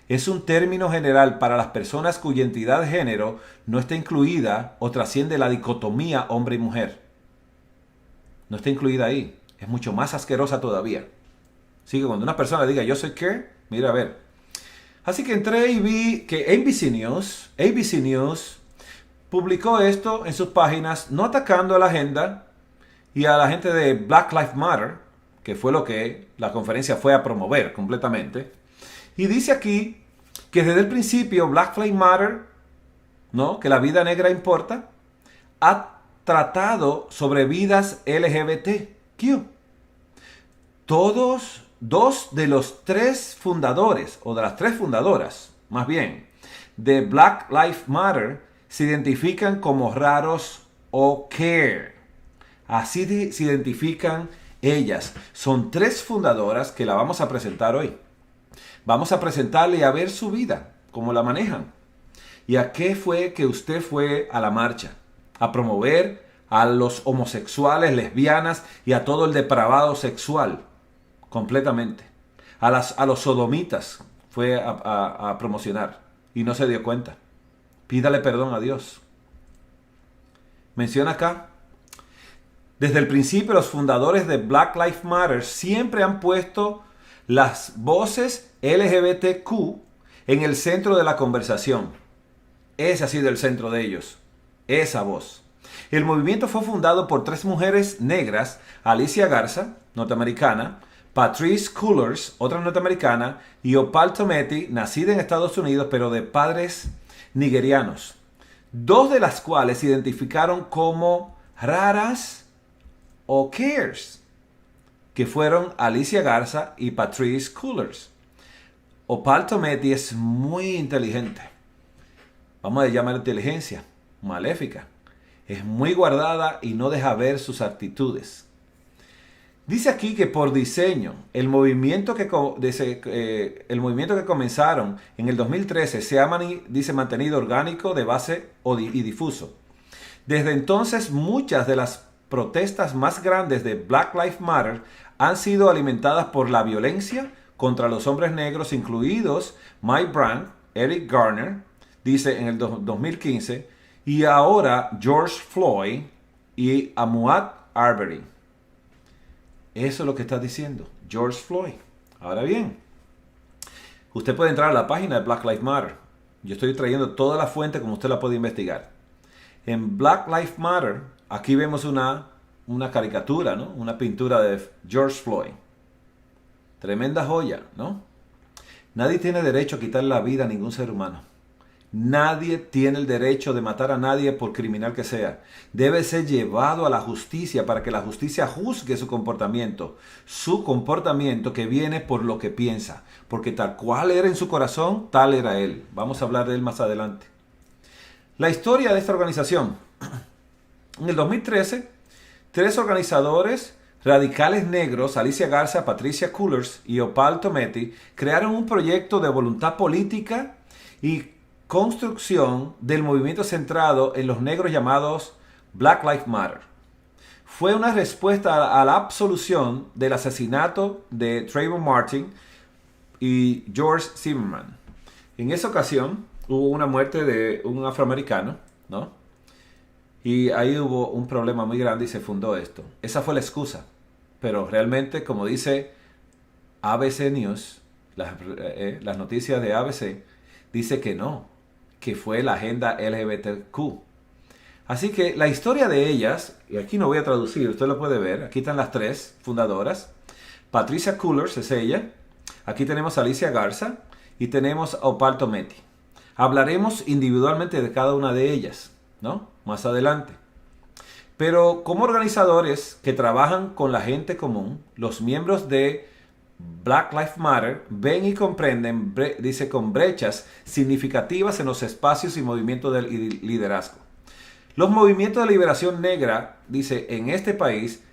es un término general para las personas cuya identidad de género no está incluida o trasciende la dicotomía hombre y mujer. No está incluida ahí. Es mucho más asquerosa todavía. Así que cuando una persona diga yo soy care, mira a ver. Así que entré y vi que ABC News publicó esto en sus páginas, no atacando a la agenda y a la gente de Black Lives Matter, que fue lo que la conferencia fue a promover completamente. Y dice aquí que desde el principio Black Lives Matter, ¿no?, que la vida negra importa, ha tratado sobre vidas LGBTQ. Dos de los tres fundadores, o de las tres fundadoras, más bien, de Black Lives Matter, se identifican como raros o care. Así se identifican ellas. Son tres fundadoras que la vamos a presentar hoy. Vamos a presentarle y a ver su vida, cómo la manejan. ¿Y a qué fue que usted fue a la marcha? A promover a los homosexuales, lesbianas y a todo el depravado sexual. Completamente. A los sodomitas fue a promocionar y no se dio cuenta. Pídale perdón a Dios. Menciona acá. Desde el principio los fundadores de Black Lives Matter siempre han puesto las voces LGBTQ en el centro de la conversación. Ese ha sido el centro de ellos. Esa voz. El movimiento fue fundado por tres mujeres negras, Alicia Garza, norteamericana, Patrisse Cullors, otra norteamericana, y Opal Tometi, nacida en Estados Unidos pero de padres nigerianos. Dos de las cuales se identificaron como raras o cares, que fueron Alicia Garza y Patrisse Cullors. Opal Tometi es muy inteligente. Vamos a llamar inteligencia maléfica. Es muy guardada y no deja ver sus actitudes. Dice aquí que por diseño, el movimiento que comenzaron en el 2013 se ha mantenido orgánico, de base y difuso. Desde entonces, muchas de las protestas más grandes de Black Lives Matter han sido alimentadas por la violencia contra los hombres negros, incluidos Mike Brown, Eric Garner, dice en el 2015, y ahora George Floyd y Ahmaud Arbery. Eso es lo que está diciendo George Floyd. Ahora bien, usted puede entrar a la página de Black Lives Matter. Yo estoy trayendo toda la fuente como usted la puede investigar. En Black Lives Matter, aquí vemos una caricatura, ¿no? Una pintura de George Floyd. Tremenda joya, ¿no? Nadie tiene derecho a quitarle la vida a ningún ser humano. Nadie tiene el derecho de matar a nadie por criminal que sea. Debe ser llevado a la justicia para que la justicia juzgue su comportamiento. Su comportamiento que viene por lo que piensa. Porque tal cual era en su corazón, tal era él. Vamos a hablar de él más adelante. La historia de esta organización. En el 2013, tres organizadores radicales negros, Alicia Garza, Patricia Cullors y Opal Tometi, crearon un proyecto de voluntad política y construcción del movimiento centrado en los negros llamados Black Lives Matter. fue una respuesta a la absolución del asesinato de Trayvon Martin y George Zimmerman. En esa ocasión hubo una muerte de un afroamericano, ¿no? Y ahí hubo un problema muy grande y se fundó esto. Esa fue la excusa. Pero realmente, como dice ABC News, las noticias de ABC, dice que no, que fue la agenda LGBTQ. Así que la historia de ellas, y aquí no voy a traducir, usted lo puede ver, aquí están las tres fundadoras. Patricia Cullors es ella, aquí tenemos a Alicia Garza y tenemos a Opal Tometi. Hablaremos individualmente de cada una de ellas, ¿no? Más adelante. Pero como organizadores que trabajan con la gente común, los miembros de Black Lives Matter ven y comprenden, dice, con brechas significativas en los espacios y movimientos de liderazgo. Los movimientos de liberación negra, dice, en este país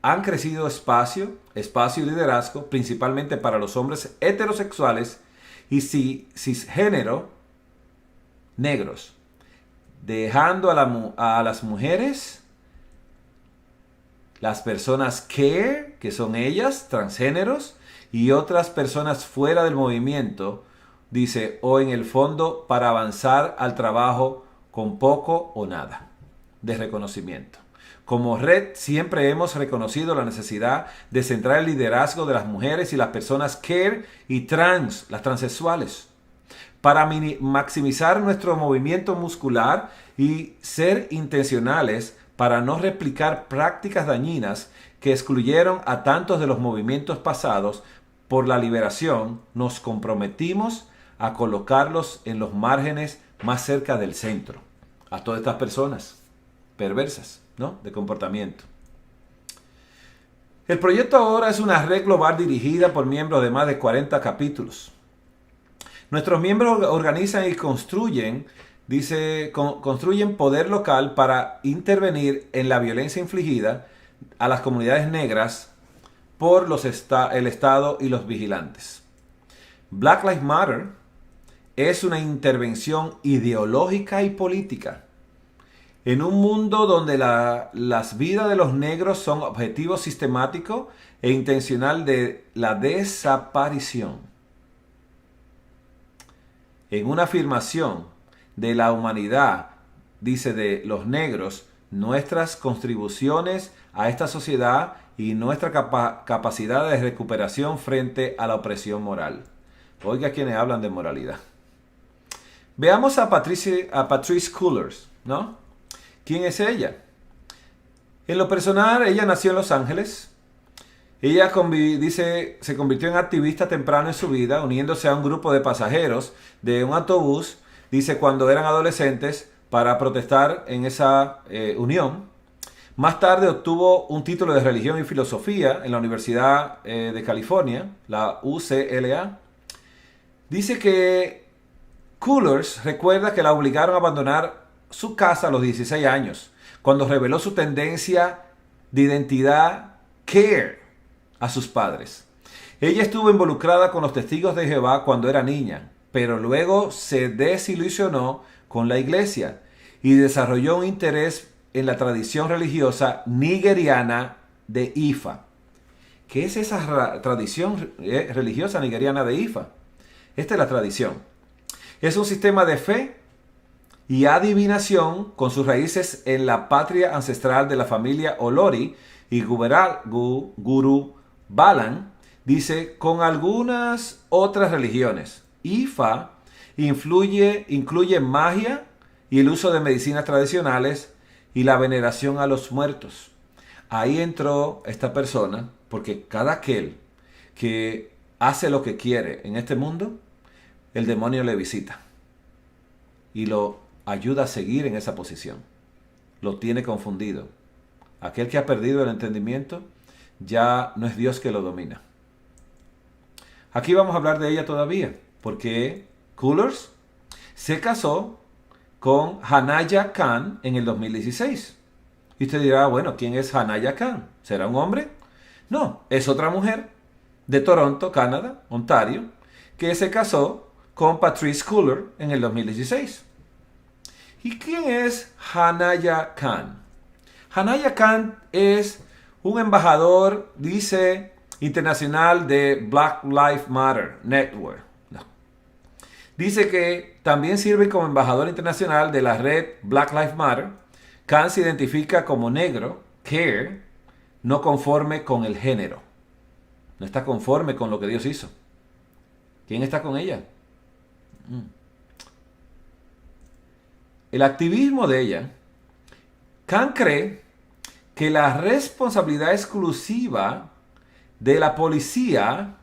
han crecido espacio y liderazgo, principalmente para los hombres heterosexuales y cisgénero negros, dejando a las mujeres, las personas queer, que son ellas, transgéneros, y otras personas fuera del movimiento, dice, o en el fondo para avanzar al trabajo con poco o nada de reconocimiento. Como red siempre hemos reconocido la necesidad de centrar el liderazgo de las mujeres y las personas queer y las transexuales, para maximizar nuestro movimiento muscular y ser intencionales para no replicar prácticas dañinas que excluyeron a tantos de los movimientos pasados por la liberación. Nos comprometimos a colocarlos en los márgenes más cerca del centro. A todas estas personas perversas, ¿no?, de comportamiento. El proyecto ahora es una red global dirigida por miembros de más de 40 capítulos. Nuestros miembros organizan y construyen, dice, construyen poder local para intervenir en la violencia infligida a las comunidades negras por el Estado y los vigilantes. Black Lives Matter es una intervención ideológica y política en un mundo donde las vidas de los negros son objetivo sistemático e intencional de la desaparición. En una afirmación de la humanidad, dice, de los negros, nuestras contribuciones a esta sociedad y nuestra capacidad de recuperación frente a la opresión moral. Oiga quienes hablan de moralidad. Veamos a Patrice Cullors, ¿no? ¿Quién es ella? En lo personal, ella nació en Los Ángeles. Ella se convirtió en activista temprano en su vida, uniéndose a un grupo de pasajeros de un autobús, dice, cuando eran adolescentes, para protestar en esa unión. Más tarde obtuvo un título de religión y filosofía en la Universidad de California, la UCLA. Dice que Cullors recuerda que la obligaron a abandonar su casa a los 16 años, cuando reveló su tendencia de identidad queer a sus padres. Ella estuvo involucrada con los Testigos de Jehová cuando era niña, pero luego se desilusionó con la iglesia y desarrolló un interés en la tradición religiosa nigeriana de Ifa. ¿Qué es esa tradición religiosa nigeriana de Ifa? Esta es la tradición. Es un sistema de fe y adivinación con sus raíces en la patria ancestral de la familia Olori y Guru Balan, dice, con algunas otras religiones. Ifa incluye magia y el uso de medicinas tradicionales y la veneración a los muertos. Ahí entró esta persona, porque cada aquel que hace lo que quiere en este mundo, el demonio le visita y lo ayuda a seguir en esa posición. Lo tiene confundido. Aquel que ha perdido el entendimiento, ya no es Dios que lo domina. Aquí vamos a hablar de ella todavía, porque Cullors se casó con Hanaya Khan en el 2016. Y usted dirá, bueno, ¿quién es Hanaya Khan? ¿Será un hombre? No, es otra mujer de Toronto, Canadá, Ontario, que se casó con Patrice Cullors en el 2016. ¿Y quién es Hanaya Khan? Hanaya Khan es un embajador, dice, internacional de Black Lives Matter Network. No. Dice que también sirve como embajador internacional de la red Black Lives Matter. Khan se identifica como negro, queer, no conforme con el género. No está conforme con lo que Dios hizo. ¿Quién está con ella? El activismo de ella. Khan cree que la responsabilidad exclusiva de la policía,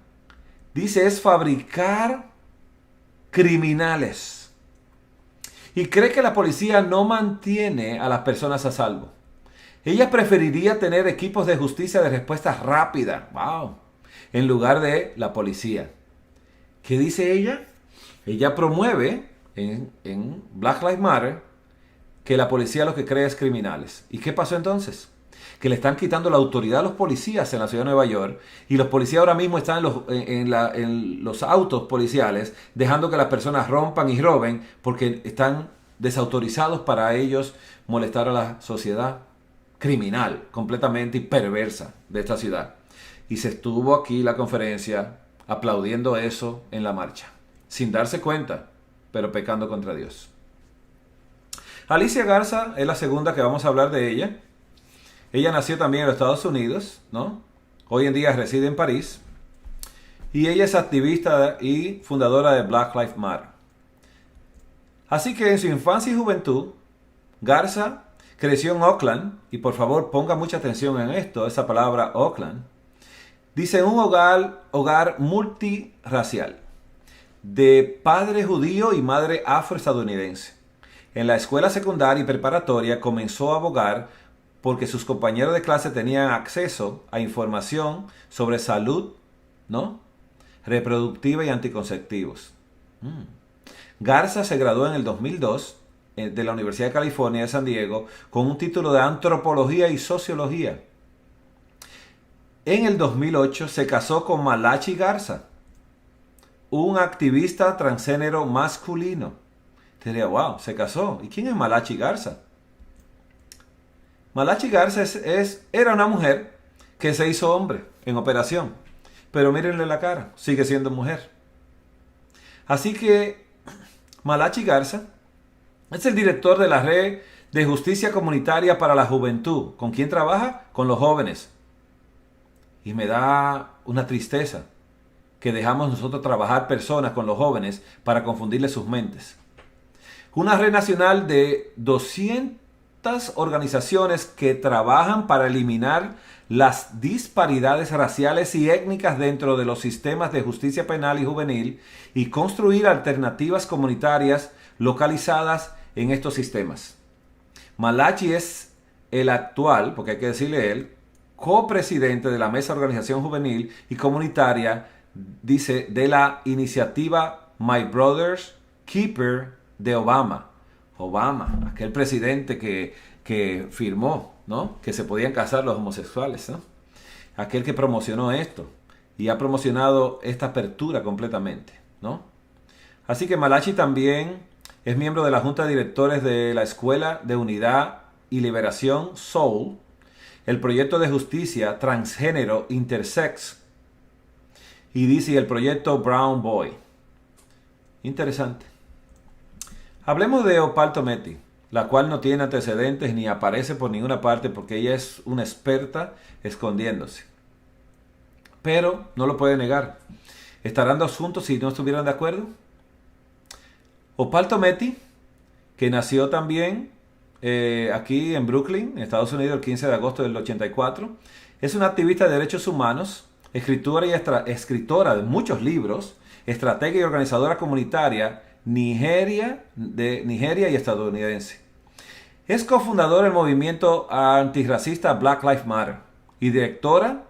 dice, es fabricar criminales. Y cree que la policía no mantiene a las personas a salvo. Ella preferiría tener equipos de justicia de respuesta rápida, wow, en lugar de la policía. ¿Qué dice ella? Ella promueve en Black Lives Matter que la policía lo que cree es criminales. ¿Y qué pasó entonces? Que le están quitando la autoridad a los policías en la ciudad de Nueva York, y los policías ahora mismo están en los autos policiales dejando que las personas rompan y roben porque están desautorizados para ellos molestar a la sociedad criminal, completamente y perversa de esta ciudad. Y se estuvo aquí la conferencia aplaudiendo eso en la marcha, sin darse cuenta, pero pecando contra Dios. Alicia Garza es la segunda que vamos a hablar de ella. Ella nació también en los Estados Unidos, ¿no? Hoy en día reside en París. Y ella es activista y fundadora de Black Lives Matter. Así que en su infancia y juventud, Garza creció en Oakland, y por favor ponga mucha atención en esto, esa palabra Oakland. Dice, un hogar multirracial, de padre judío y madre afroestadounidense. En la escuela secundaria y preparatoria comenzó a abogar porque sus compañeros de clase tenían acceso a información sobre salud, ¿no?, reproductiva y anticonceptivos. Garza se graduó en el 2002 de la Universidad de California de San Diego con un título de antropología y sociología. En el 2008 se casó con Malachi Garza, un activista transgénero masculino. Te diría, wow, se casó. ¿Y quién es Malachi Garza? Malachi Garza era una mujer que se hizo hombre en operación. Pero mírenle la cara, sigue siendo mujer. Así que Malachi Garza es el director de la Red de Justicia Comunitaria para la Juventud. ¿Con quién trabaja? Con los jóvenes. Y me da una tristeza que dejamos nosotros trabajar personas con los jóvenes para confundirles sus mentes. Una red nacional de 200 organizaciones que trabajan para eliminar las disparidades raciales y étnicas dentro de los sistemas de justicia penal y juvenil y construir alternativas comunitarias localizadas en estos sistemas. Malachi es el actual, porque hay que decirle él, copresidente de la Mesa de Organización Juvenil y Comunitaria, dice, de la iniciativa My Brother's Keeper de Obama. Obama, aquel presidente que firmó, ¿no?, que se podían casar los homosexuales, ¿no?, aquel que promocionó esto y ha promocionado esta apertura completamente, ¿no? Así que Malachi también es miembro de la Junta de Directores de la Escuela de Unidad y Liberación Soul, el proyecto de justicia transgénero Intersex, y dice el proyecto Brown Boy. Interesante. Hablemos de Opal Tometi, la cual no tiene antecedentes ni aparece por ninguna parte porque ella es una experta escondiéndose. Pero no lo puede negar. ¿Estarán dos juntos si no estuvieran de acuerdo? Opal Tometi, que nació también aquí en Brooklyn, en Estados Unidos, el 15 de agosto del 84, es una activista de derechos humanos, escritora de muchos libros, estratega y organizadora comunitaria de Nigeria y estadounidense. Es cofundadora del movimiento antirracista Black Lives Matter y directora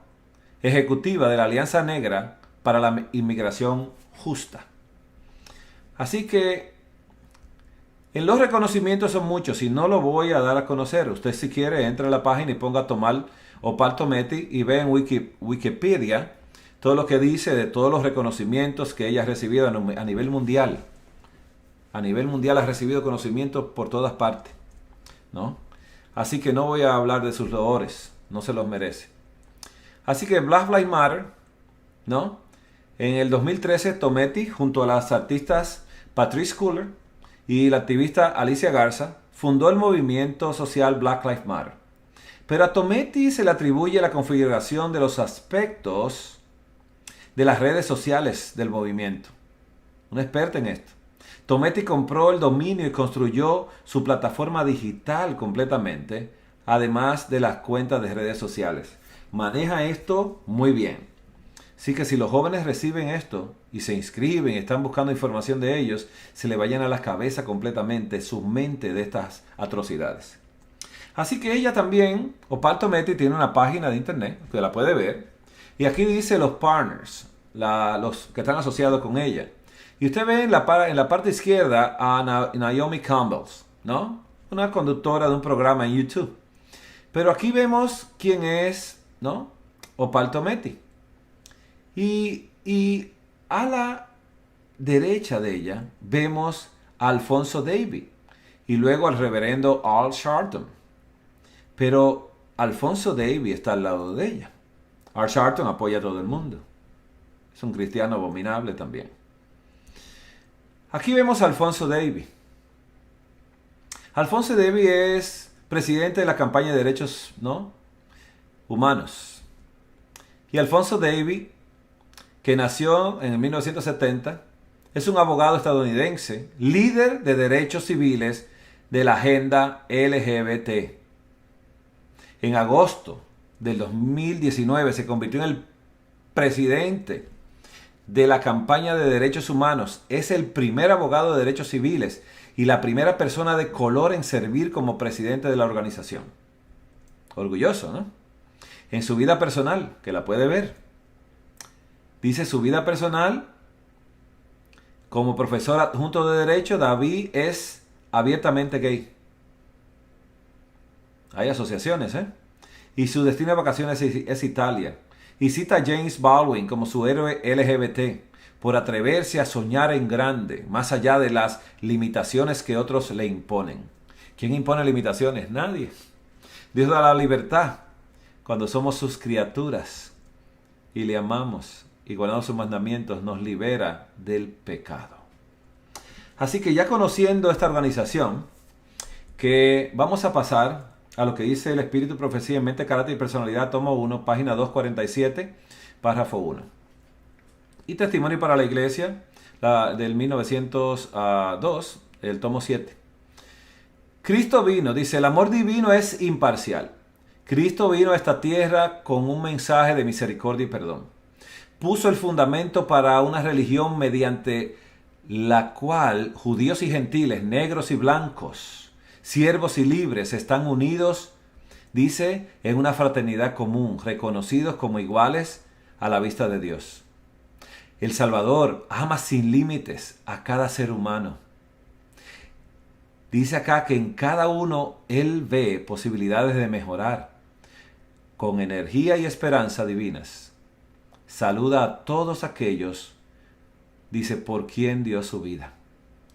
ejecutiva de la Alianza Negra para la Inmigración Justa. Así que en los reconocimientos son muchos y no lo voy a dar a conocer. Usted, si quiere, entre a la página y ponga a tomar Opal Tometi y ve en Wikipedia todo lo que dice de todos los reconocimientos que ella ha recibido a nivel mundial. A nivel mundial ha recibido conocimientos por todas partes, ¿no? así que no voy a hablar de sus loores, no se los merece. Así que Black Lives Matter, ¿no? En el 2013, Tometi, junto a las artistas Patrisse Cullors y la activista Alicia Garza, fundó el movimiento social Black Lives Matter. Pero a Tometi se le atribuye la configuración de los aspectos de las redes sociales del movimiento. Una experta en esto. Tometi compró el dominio y construyó su plataforma digital completamente, además de las cuentas de redes sociales. Maneja esto muy bien. Así que si los jóvenes reciben esto y se inscriben y están buscando información de ellos, se le vayan a la cabeza completamente su mente de estas atrocidades. Así que ella también, Opal Tometi, tiene una página de internet que la puede ver. Y aquí dice los partners, los que están asociados con ella. Y usted ve en la parte izquierda a Naomi Campbell, ¿no? Una conductora de un programa en YouTube. Pero aquí vemos quién es, ¿no? Opal Tometi. Y a la derecha de ella vemos a Alfonso Davi y luego al reverendo Al Sharpton. Pero Alfonso Davi está al lado de ella. Al Sharpton apoya a todo el mundo. Es un cristiano abominable también. Aquí vemos a Alfonso Davi. Alfonso Davi es presidente de la campaña de derechos, ¿no?, humanos. Y Alfonso Davi, que nació en 1970, es un abogado estadounidense, líder de derechos civiles de la agenda LGBT. En agosto del 2019 se convirtió en el presidente de la campaña de derechos humanos. Es el primer abogado de derechos civiles y la primera persona de color en servir como presidente de la organización. Orgulloso, ¿no? En su vida personal, que la puede ver, dice su vida personal, como profesor adjunto de Derecho, Davi es abiertamente gay. Hay asociaciones, ¿eh? Y su destino de vacaciones es Italia. Y cita a James Baldwin como su héroe LGBT por atreverse a soñar en grande, más allá de las limitaciones que otros le imponen. ¿Quién impone limitaciones? Nadie. Dios da la libertad cuando somos sus criaturas y le amamos y guardando sus mandamientos nos libera del pecado. Así que ya conociendo esta organización, que vamos a pasar a lo que dice el Espíritu, Profecía en Mente, Carácter y Personalidad, tomo 1, página 247, párrafo 1. Y Testimonio para la Iglesia, del 1902, el tomo 7. Cristo vino, dice, el amor divino es imparcial. Cristo vino a esta tierra con un mensaje de misericordia y perdón. Puso el fundamento para una religión mediante la cual judíos y gentiles, negros y blancos, siervos y libres están unidos, dice, en una fraternidad común, reconocidos como iguales a la vista de Dios. El Salvador ama sin límites a cada ser humano. Dice acá que en cada uno Él ve posibilidades de mejorar con energía y esperanza divinas. Saluda a todos aquellos, dice, por quien dio su vida.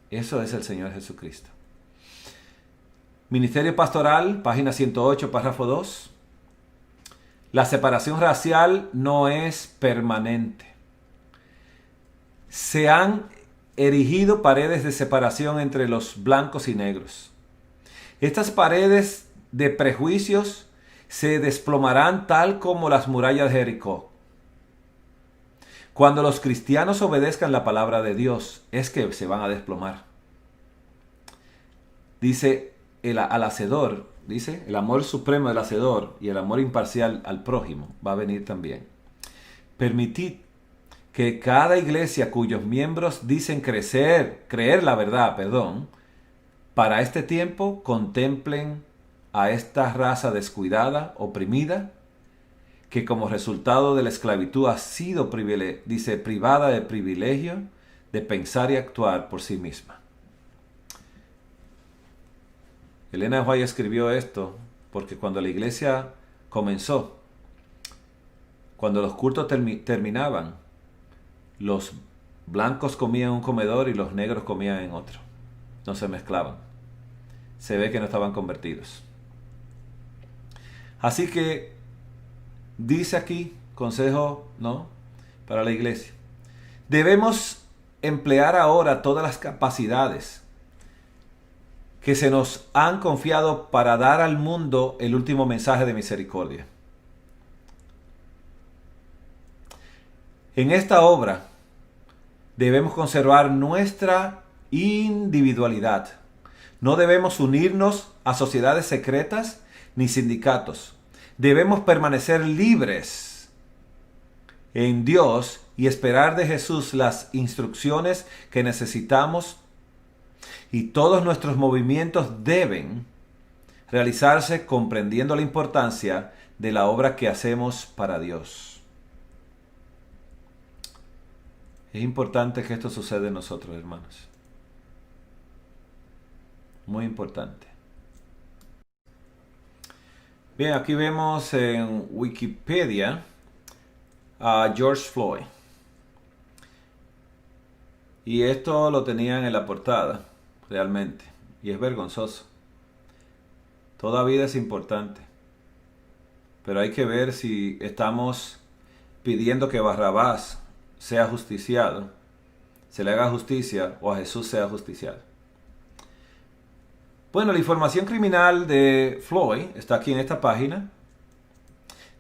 Eso es el Señor Jesucristo. Ministerio Pastoral, página 108, párrafo 2. La separación racial no es permanente. Se han erigido paredes de separación entre los blancos y negros. Estas paredes de prejuicios se desplomarán tal como las murallas de Jericó. Cuando los cristianos obedezcan la palabra de Dios, es que se van a desplomar. Dice al hacedor, dice, el amor supremo del hacedor y el amor imparcial al prójimo va a venir también. Permitid que cada iglesia cuyos miembros dicen creer la verdad, para este tiempo contemplen a esta raza descuidada, oprimida, que como resultado de la esclavitud ha sido privada del privilegio de pensar y actuar por sí misma. Elena White escribió esto porque cuando la iglesia comenzó, cuando los cultos terminaban, los blancos comían en un comedor y los negros comían en otro. No se mezclaban. Se ve que no estaban convertidos. Así que dice aquí, consejo, ¿no?, para la iglesia. Debemos emplear ahora todas las capacidades que se nos han confiado para dar al mundo el último mensaje de misericordia. En esta obra debemos conservar nuestra individualidad. No debemos unirnos a sociedades secretas ni sindicatos. Debemos permanecer libres en Dios y esperar de Jesús las instrucciones que necesitamos, y todos nuestros movimientos deben realizarse comprendiendo la importancia de la obra que hacemos para Dios. Es importante que esto suceda en nosotros, hermanos. Muy importante. Bien, aquí vemos en Wikipedia a George Floyd. Y esto lo tenían en la portada, realmente. Y es vergonzoso. Toda vida es importante. Pero hay que ver si estamos pidiendo que Barrabás sea justiciado, se le haga justicia, o a Jesús sea justiciado. Bueno, la información criminal de Floyd está aquí en esta página.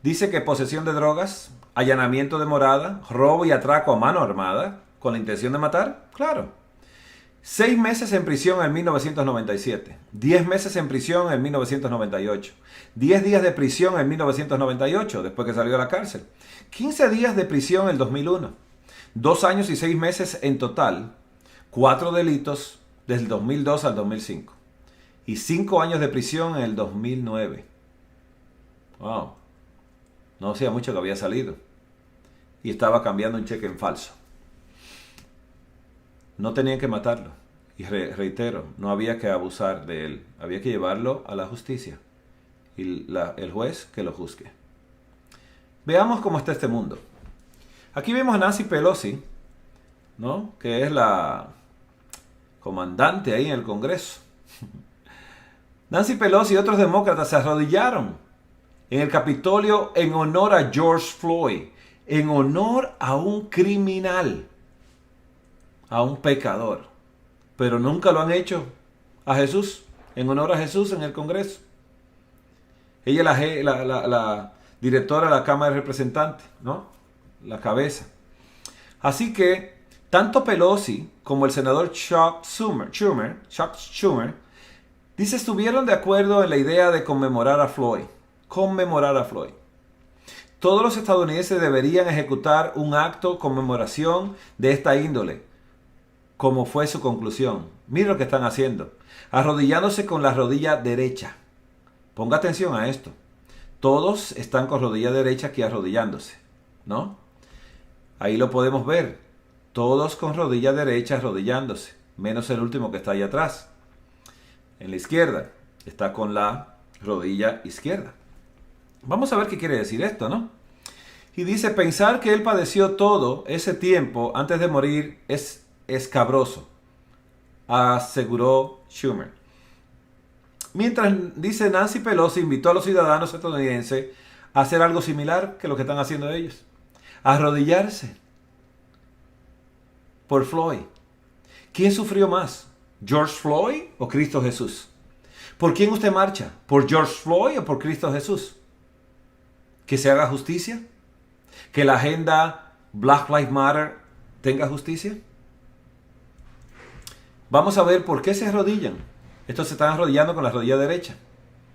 Dice que posesión de drogas, allanamiento de morada, robo y atraco a mano armada, con la intención de matar, claro. 6 meses en prisión en 1997, 10 meses en prisión en 1998, 10 días de prisión en 1998, después que salió de la cárcel, 15 días de prisión en el 2001, 2 años y 6 meses en total, 4 delitos desde el 2002 al 2005, y 5 años de prisión en el 2009. Wow, no hacía mucho que había salido, y estaba cambiando un cheque en falso. No tenían que matarlo. Y reitero, no había que abusar de él. Había que llevarlo a la justicia. Y el juez que lo juzgue. Veamos cómo está este mundo. Aquí vemos a Nancy Pelosi, ¿no?, que es la comandante ahí en el Congreso. Nancy Pelosi y otros demócratas se arrodillaron en el Capitolio en honor a George Floyd. En honor a un criminal, a un pecador, pero nunca lo han hecho a Jesús, en honor a Jesús en el Congreso. Ella es la directora de la Cámara de Representantes, ¿no?, la cabeza. Así que tanto Pelosi como el senador Chuck Schumer, dice, estuvieron de acuerdo en la idea de conmemorar a Floyd. Todos los estadounidenses deberían ejecutar un acto conmemoración de esta índole, como fue su conclusión. Miren lo que están haciendo. Arrodillándose con la rodilla derecha. Ponga atención a esto. Todos están con rodilla derecha aquí arrodillándose, ¿no? Ahí lo podemos ver. Todos con rodilla derecha arrodillándose. Menos el último que está ahí atrás. En la izquierda. Está con la rodilla izquierda. Vamos a ver qué quiere decir esto, ¿no? Y dice, pensar que él padeció todo ese tiempo antes de morir es escabroso, aseguró Schumer. Mientras, dice, Nancy Pelosi invitó a los ciudadanos estadounidenses a hacer algo similar que lo que están haciendo ellos. Arrodillarse por Floyd. ¿Quién sufrió más? ¿George Floyd o Cristo Jesús? ¿Por quién usted marcha? ¿Por George Floyd o por Cristo Jesús? ¿Que se haga justicia? ¿Que la agenda Black Lives Matter tenga justicia? Vamos a ver por qué se arrodillan. Estos se están arrodillando con la rodilla derecha,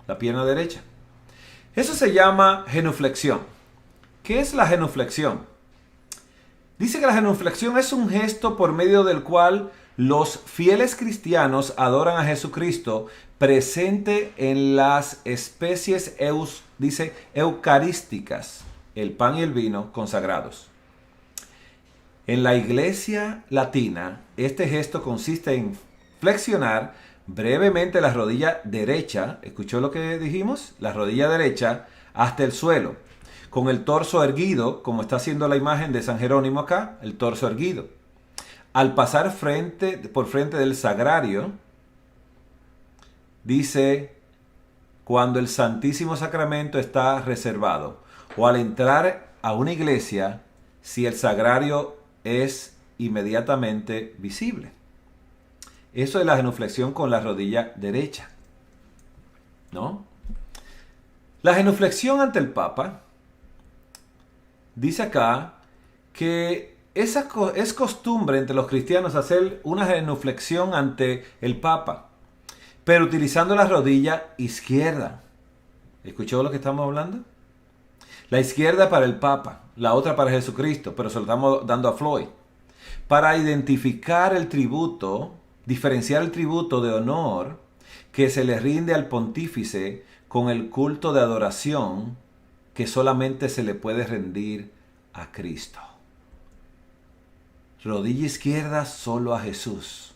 la pierna derecha. Eso se llama genuflexión. ¿Qué es la genuflexión? Dice que la genuflexión es un gesto por medio del cual los fieles cristianos adoran a Jesucristo presente en las especies eucarísticas, el pan y el vino consagrados. En la iglesia latina, este gesto consiste en flexionar brevemente la rodilla derecha, ¿escuchó lo que dijimos? La rodilla derecha hasta el suelo, con el torso erguido, como está haciendo la imagen de San Jerónimo acá, el torso erguido. Al pasar por frente del sagrario, dice, cuando el Santísimo Sacramento está reservado, o al entrar a una iglesia si el sagrario es inmediatamente visible. Eso es la genuflexión con la rodilla derecha, ¿no? La genuflexión ante el Papa dice acá que es costumbre entre los cristianos hacer una genuflexión ante el Papa, pero utilizando la rodilla izquierda. ¿Escuchó lo que estamos hablando? La izquierda para el Papa, la otra para Jesucristo, pero se lo estamos dando a Floyd. Para identificar el tributo, diferenciar el tributo de honor que se le rinde al pontífice con el culto de adoración que solamente se le puede rendir a Cristo. Rodilla izquierda solo a Jesús,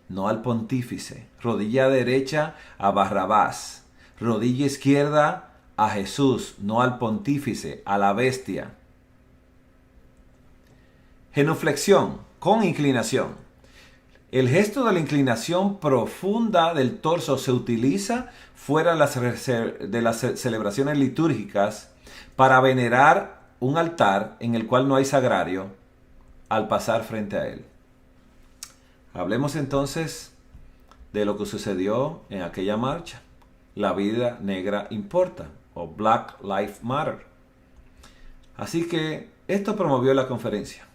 no al pontífice. Rodilla derecha a Barrabás. Rodilla izquierda a Jesús, no al pontífice, a la bestia. Genuflexión con inclinación. El gesto de la inclinación profunda del torso se utiliza fuera de las celebraciones litúrgicas para venerar un altar en el cual no hay sagrario al pasar frente a él. Hablemos entonces de lo que sucedió en aquella marcha. La vida negra importa, o Black Lives Matter. Así que esto promovió la conferencia.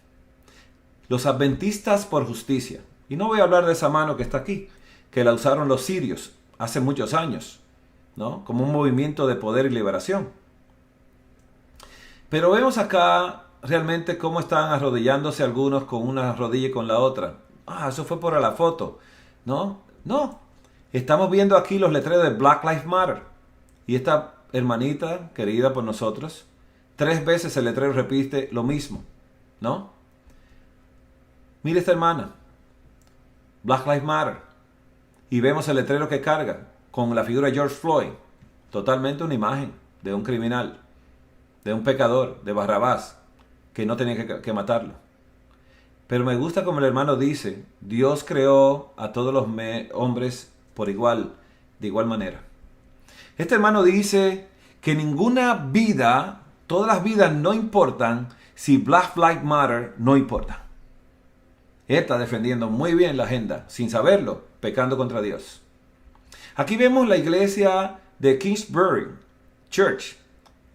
Los adventistas por justicia. Y no voy a hablar de esa mano que está aquí, que la usaron los sirios hace muchos años, ¿no? Como un movimiento de poder y liberación. Pero vemos acá realmente cómo están arrodillándose algunos con una rodilla y con la otra. Eso fue por la foto. No. Estamos viendo aquí los letreros de Black Lives Matter. Y esta hermanita, querida por nosotros, 3 veces el letrero repite lo mismo, ¿no? Mire esta hermana. Black Lives Matter. Y vemos el letrero que carga con la figura de George Floyd. Totalmente una imagen de un criminal, de un pecador, de Barrabás, que no tenía que matarlo. Pero me gusta como el hermano dice, Dios creó a todos los hombres por igual, de igual manera. Este hermano dice que ninguna vida, todas las vidas no importan si Black Lives Matter no importa. Él está defendiendo muy bien la agenda, sin saberlo, pecando contra Dios. Aquí vemos la iglesia de Kingsbury Church,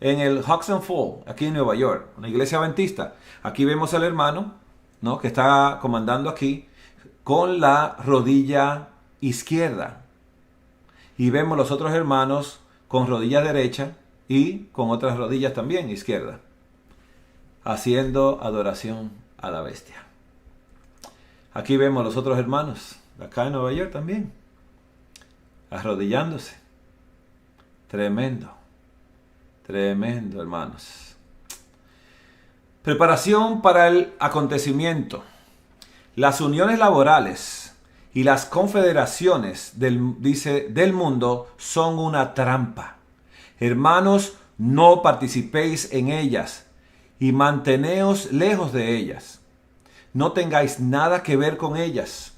en el Huxon Fall, aquí en Nueva York, una iglesia adventista. Aquí vemos al hermano, ¿no?, que está comandando aquí, con la rodilla izquierda. Y vemos los otros hermanos con rodilla derecha y con otras rodillas también izquierda, haciendo adoración a la bestia. Aquí vemos los otros hermanos, acá en Nueva York también, arrodillándose. Tremendo, hermanos. Preparación para el acontecimiento. Las uniones laborales y las confederaciones del mundo son una trampa. Hermanos, no participéis en ellas y manteneos lejos de ellas. No tengáis nada que ver con ellas.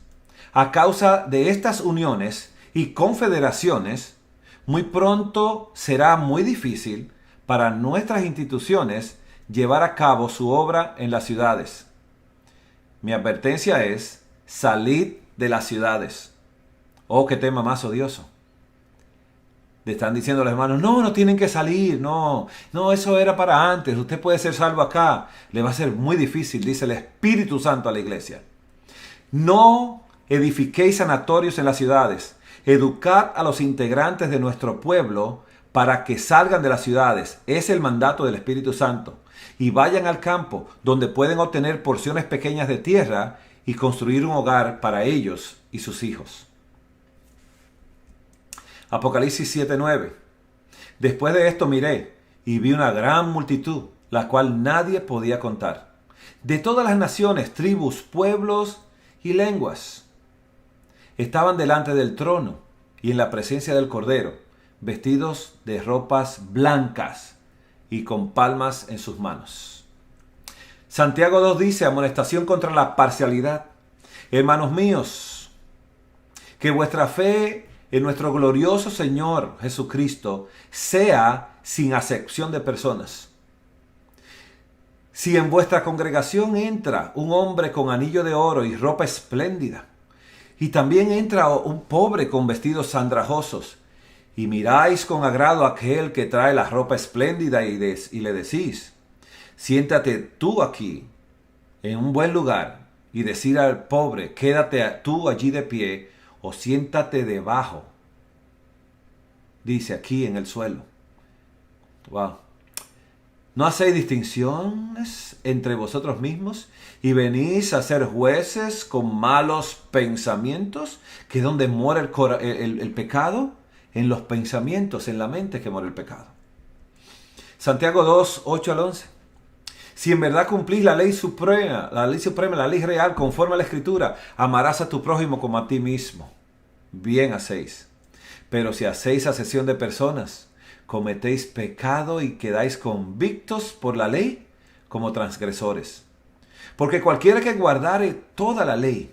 A causa de estas uniones y confederaciones, muy pronto será muy difícil para nuestras instituciones llevar a cabo su obra en las ciudades. Mi advertencia es: salid de las ciudades. Oh, qué tema más odioso. Le están diciendo a los hermanos, no tienen que salir, no, eso era para antes, usted puede ser salvo acá. Le va a ser muy difícil, dice el Espíritu Santo a la iglesia. No edifiquéis sanatorios en las ciudades, educad a los integrantes de nuestro pueblo para que salgan de las ciudades, es el mandato del Espíritu Santo, y vayan al campo, donde pueden obtener porciones pequeñas de tierra y construir un hogar para ellos y sus hijos. Apocalipsis 7:9. Después de esto miré y vi una gran multitud, la cual nadie podía contar, de todas las naciones, tribus, pueblos y lenguas. Estaban delante del trono y en la presencia del Cordero, vestidos de ropas blancas y con palmas en sus manos. Santiago 2 dice, amonestación contra la parcialidad. Hermanos míos, que vuestra fe en nuestro glorioso Señor Jesucristo sea sin acepción de personas. Si en vuestra congregación entra un hombre con anillo de oro y ropa espléndida, y también entra un pobre con vestidos andrajosos, y miráis con agrado a aquel que trae la ropa espléndida y le decís, siéntate tú aquí, en un buen lugar, y decir al pobre, quédate tú allí de pie, o siéntate debajo, dice aquí en el suelo. Wow. ¿No hacéis distinciones entre vosotros mismos y venís a ser jueces con malos pensamientos? Que donde muere el pecado, en los pensamientos, en la mente que muere el pecado. Santiago 2, 8 al 11. Si en verdad cumplís la ley suprema, la ley real, conforme a la Escritura, amarás a tu prójimo como a ti mismo. Bien hacéis. Pero si hacéis acepción de personas, cometéis pecado y quedáis convictos por la ley como transgresores. Porque cualquiera que guardare toda la ley,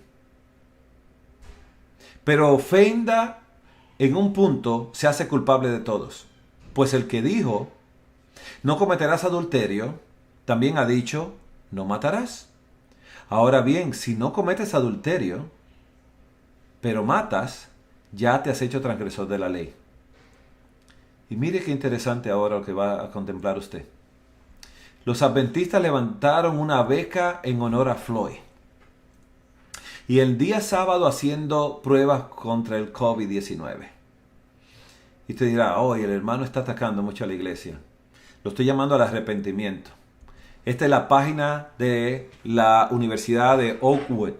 pero ofenda en un punto, se hace culpable de todos. Pues el que dijo, no cometerás adulterio, también ha dicho, no matarás. Ahora bien, si no cometes adulterio, pero matas, ya te has hecho transgresor de la ley. Y mire qué interesante ahora lo que va a contemplar usted. Los adventistas levantaron una beca en honor a Floyd. Y el día sábado haciendo pruebas contra el COVID-19. Y usted dirá, oh, el hermano está atacando mucho a la iglesia. Lo estoy llamando al arrepentimiento. Esta es la página de la Universidad de Oakwood.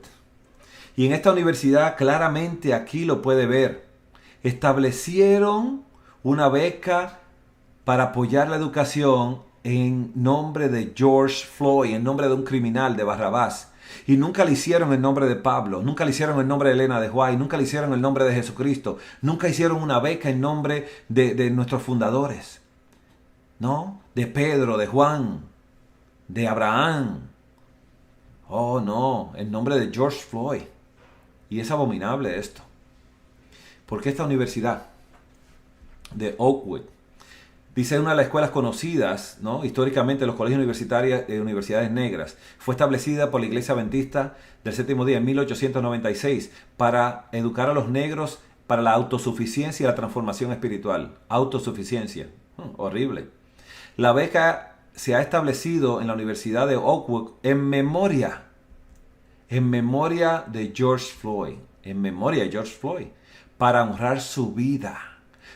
Y en esta universidad, claramente aquí lo puede ver, establecieron una beca para apoyar la educación en nombre de George Floyd, en nombre de un criminal, de Barrabás. Y nunca le hicieron el nombre de Pablo, nunca le hicieron el nombre de Elena de White, nunca le hicieron el nombre de Jesucristo, nunca hicieron una beca en nombre de nuestros fundadores, ¿no? De Pedro, de Juan, de Abraham. Oh, no, en nombre de George Floyd. Y es abominable esto. Porque esta universidad de Oakwood, dice una de las escuelas conocidas, ¿no? Históricamente los colegios universidades negras, fue establecida por la Iglesia Adventista del Séptimo Día en 1896 para educar a los negros para la autosuficiencia y la transformación espiritual. Autosuficiencia. Horrible. La beca se ha establecido en la Universidad de Oakwood en memoria de George Floyd, para honrar su vida.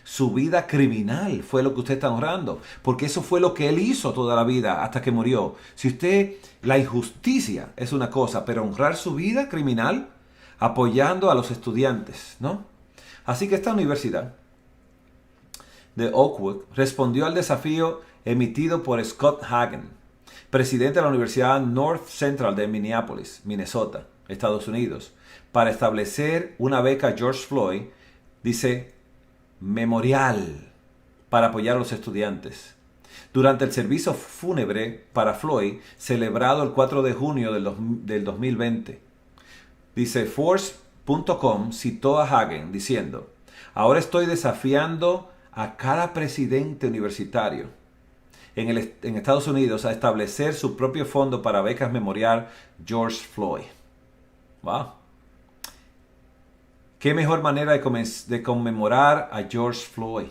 Su vida criminal fue lo que usted está honrando, porque eso fue lo que él hizo toda la vida hasta que murió. Si usted, la injusticia es una cosa, pero honrar su vida criminal apoyando a los estudiantes, ¿no? Así que esta universidad de Oakwood respondió al desafío emitido por Scott Hagen, presidente de la Universidad North Central de Minneapolis, Minnesota, Estados Unidos, para establecer una beca George Floyd, dice, memorial para apoyar a los estudiantes. Durante el servicio fúnebre para Floyd, celebrado el 4 de junio del 2020, dice, Force.com citó a Hagen diciendo, ahora estoy desafiando a cada presidente universitario en Estados Unidos a establecer su propio fondo para becas memorial George Floyd. Wow. ¿Qué mejor manera de conmemorar a George Floyd?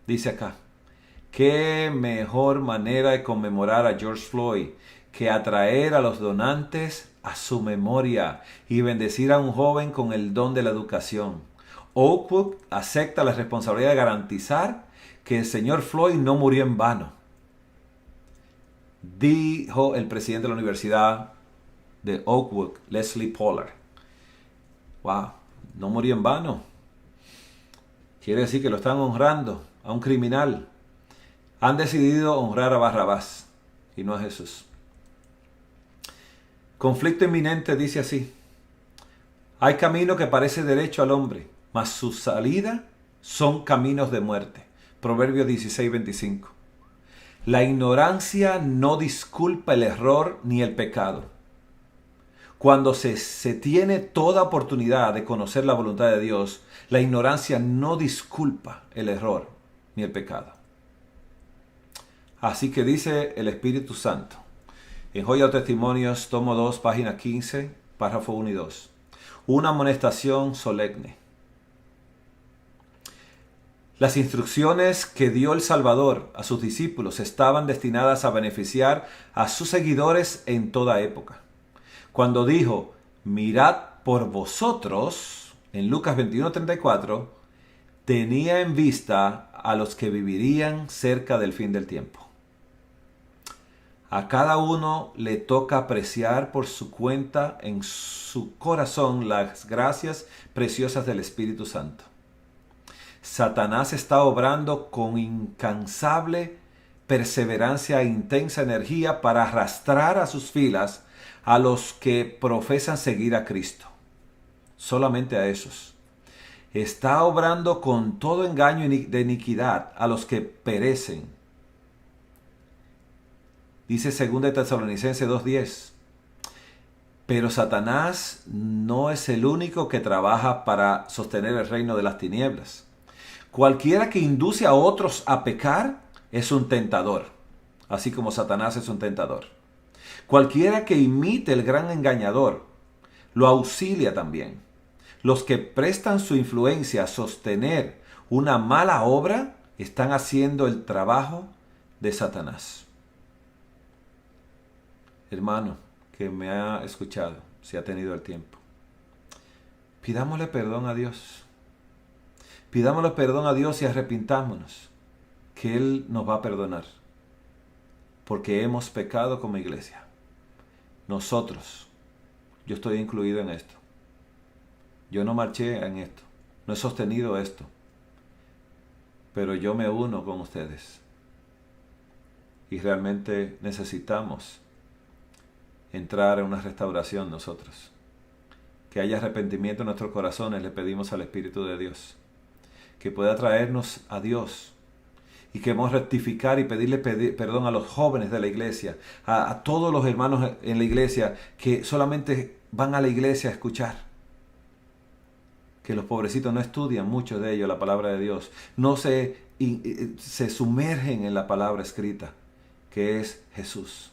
Dice acá. ¿Qué mejor manera de conmemorar a George Floyd que atraer a los donantes a su memoria y bendecir a un joven con el don de la educación? Oakwood acepta la responsabilidad de garantizar que el señor Floyd no murió en vano, dijo el presidente de la Universidad de Oakwood, Leslie Pollard. Wow, no murió en vano. Quiere decir que lo están honrando a un criminal. Han decidido honrar a Barrabás y no a Jesús. Conflicto inminente dice así. Hay camino que parece derecho al hombre, mas su salida son caminos de muerte. Proverbios 16:25. La ignorancia no disculpa el error ni el pecado. Cuando se tiene toda oportunidad de conocer la voluntad de Dios, la ignorancia no disculpa el error ni el pecado. Así que dice el Espíritu Santo, en Joya de Testimonios, tomo 2, página 15, párrafo 1 y 2. Una amonestación solemne. Las instrucciones que dio el Salvador a sus discípulos estaban destinadas a beneficiar a sus seguidores en toda época. Cuando dijo, mirad por vosotros, en Lucas 21:34, tenía en vista a los que vivirían cerca del fin del tiempo. A cada uno le toca apreciar por su cuenta en su corazón las gracias preciosas del Espíritu Santo. Satanás está obrando con incansable perseverancia e intensa energía para arrastrar a sus filas a los que profesan seguir a Cristo. Solamente a esos. Está obrando con todo engaño de iniquidad a los que perecen. Dice 2 Tesalonicenses 2:10. Pero Satanás no es el único que trabaja para sostener el reino de las tinieblas. Cualquiera que induce a otros a pecar es un tentador, así como Satanás es un tentador. Cualquiera que imite el gran engañador lo auxilia también. Los que prestan su influencia a sostener una mala obra están haciendo el trabajo de Satanás. Hermano que me ha escuchado, si ha tenido el tiempo, pidámosle perdón a Dios. Pidámosle perdón a Dios y arrepintámonos, que Él nos va a perdonar, porque hemos pecado como iglesia. Nosotros, yo estoy incluido en esto. Yo no marché en esto, no he sostenido esto, pero yo me uno con ustedes. Y realmente necesitamos entrar en una restauración nosotros. Que haya arrepentimiento en nuestros corazones, le pedimos al Espíritu de Dios. Que pueda traernos a Dios. Y que vamos a rectificar y pedirle perdón a los jóvenes de la iglesia. A todos los hermanos en la iglesia que solamente van a la iglesia a escuchar. Que los pobrecitos no estudian, muchos de ellos, la palabra de Dios. No se sumergen en la palabra escrita, que es Jesús.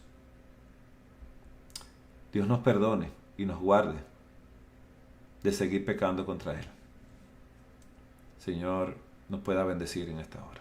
Dios nos perdone y nos guarde de seguir pecando contra Él. Señor, nos pueda bendecir en esta hora.